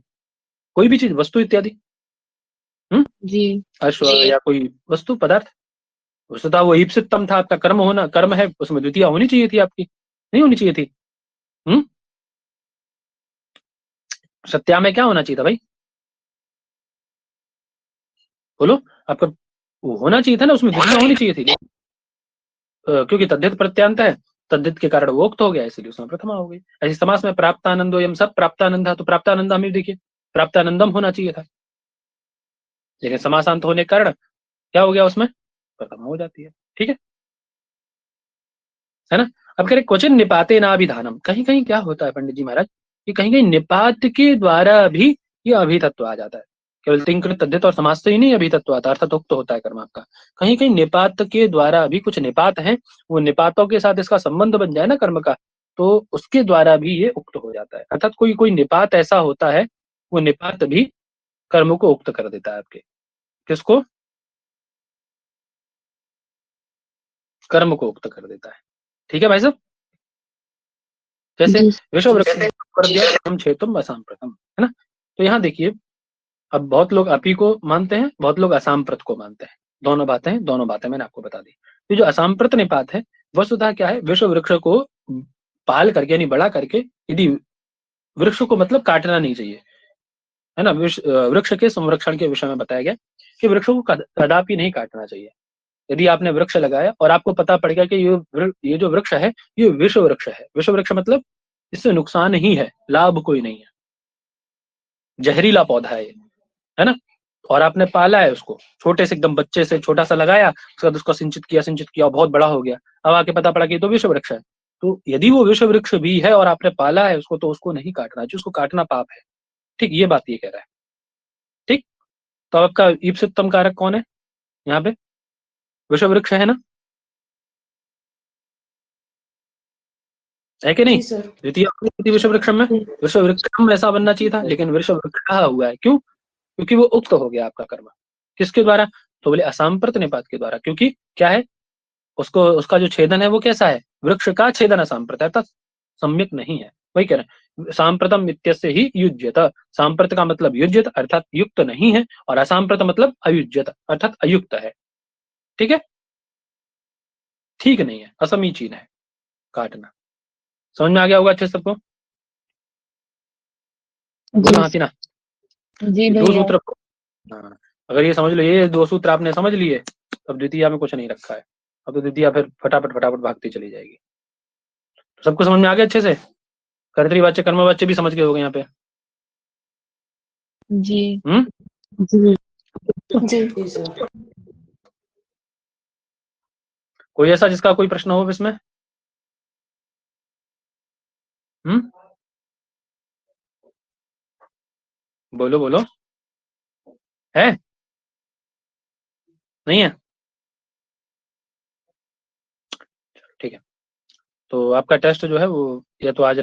कोई भी चीज, वस्तु इत्यादि, जी अश्व या कोई वस्तु पदार्थ। वस्तुतः वो ईप्सितम था आपका, कर्म होना, कर्म है उसमें द्वितीय होनी चाहिए थी आपकी, नहीं होनी चाहिए थी। सत्या में क्या होना चाहिए था भाई? बोलो, आपका वो होना चाहिए था ना, उसमें द्वितीय होनी चाहिए थी, क्योंकि तद्धित प्रत्यांत है, तद्धित के कारण वो उक्त हो गया, इसलिए उसमें प्रथमा हो गई। ऐसे समास में प्राप्तानंदो यम, सब प्राप्तानंद था, तो प्राप्तानंद हमें देखिए प्राप्तानंदम होना चाहिए था, लेकिन समासांत होने के कारण क्या हो गया? उसमें प्रथमा हो जाती है, ठीक है ना? अब कह रहे क्वचिन निपाते ना अभिधानम, कहीं कहीं क्या होता है पंडित जी महाराज, कि कहीं कहीं निपात के द्वारा भी ये अभितत्व आ जाता है। केवल तिंकृत तद्धित और समास से ही नहीं अभितत्व आता, अर्थात उक्त होता है कर्म आपका। कहीं कहीं निपात के द्वारा भी, कुछ निपात है, वो निपातों के साथ इसका संबंध बन जाए ना कर्म का, तो उसके द्वारा भी ये उक्त हो जाता है। अर्थात कोई कोई निपात ऐसा होता है, वो निपात भी कर्म को उक्त कर देता है आपके। किसको? कर्म को उक्त कर देता है, ठीक है भाई साहब? जैसे विश्व क्षेत्रम असाम्प्रतम, है ना? तो यहाँ देखिए, अब बहुत लोग अपी को मानते हैं, बहुत लोग असाम्प्रत को मानते हैं, दोनों बातें मैंने आपको बता दी। तो जो असाम्प्रत निपात है वस्तुतः क्या है? विश्व वृक्ष को पाल करके यानी बड़ा करके, यदि वृक्ष को मतलब काटना नहीं चाहिए, है ना? वृक्ष के संरक्षण के विषय में बताया गया कि वृक्ष को कदापि नहीं काटना चाहिए। यदि आपने वृक्ष लगाया और आपको पता पड़ गया कि ये जो वृक्ष है ये विश्व वृक्ष है, विश्व वृक्ष मतलब इससे नुकसान ही है, लाभ कोई नहीं है, जहरीला पौधा है ना? और आपने पाला है उसको, छोटे से एकदम बच्चे से छोटा सा लगाया, उसके बाद उसको सिंचित किया और बहुत बड़ा हो गया, अब आके पता पड़ा कि तो विश्व वृक्ष है। तो यदि वो विश्व वृक्ष भी है और आपने पाला है उसको, तो उसको नहीं काटना चाहिए, उसको काटना पाप है, ठीक? ये बात ये कह रहा है, ठीक? तो आपका ईप्सितम कारक कौन है यहाँ पे? विश्व वृक्ष है ना? है कि नहीं? जी सर। द्वितीय विषवृक्षम में विषवृक्षम ऐसा बनना चाहिए था, लेकिन विषवृक्षः हुआ है। क्यों? क्योंकि वो उक्त हो गया आपका कर्म। किसके द्वारा? तो बोले असाम्प्रत निपात के द्वारा। क्योंकि क्या है, उसको उसका जो छेदन है वो कैसा है? वृक्ष का छेदन असाम्प्रत है, अर्थात सम्यक नहीं है। वही कह रहे हैं, सांप्रतम इत्यस्य ही युज्यत। सांप्रत का मतलब युज्यत अर्थात युक्त नहीं है, और असाम्प्रत मतलब अयुज्यत अर्थात अयुक्त है। ठीक है, ठीक नहीं है, असमीचीन है काटना। समझ में आ गया होगा अच्छे सबको? बोलो हाथीना। जी दो भैया। सूत्र, हाँ, अगर ये समझ लो, ये दो सूत्र आपने समझ लिए, तब द्वितीया में कुछ नहीं रखा है। अब तो द्वितीया फिर फटाफट फटाफट भागती चली जाएगी। सबको समझ में आ गया अच्छे से? कर्तृवाच्य कर्मवाच्य भी समझ गए होंगे यहाँ पे। जी। जी जी सर। कोई ऐसा जिसका कोई प्रश्न हो इसमें? बोलो बोलो। है? नहीं है? ठीक है, तो आपका टेस्ट जो है वो या तो आज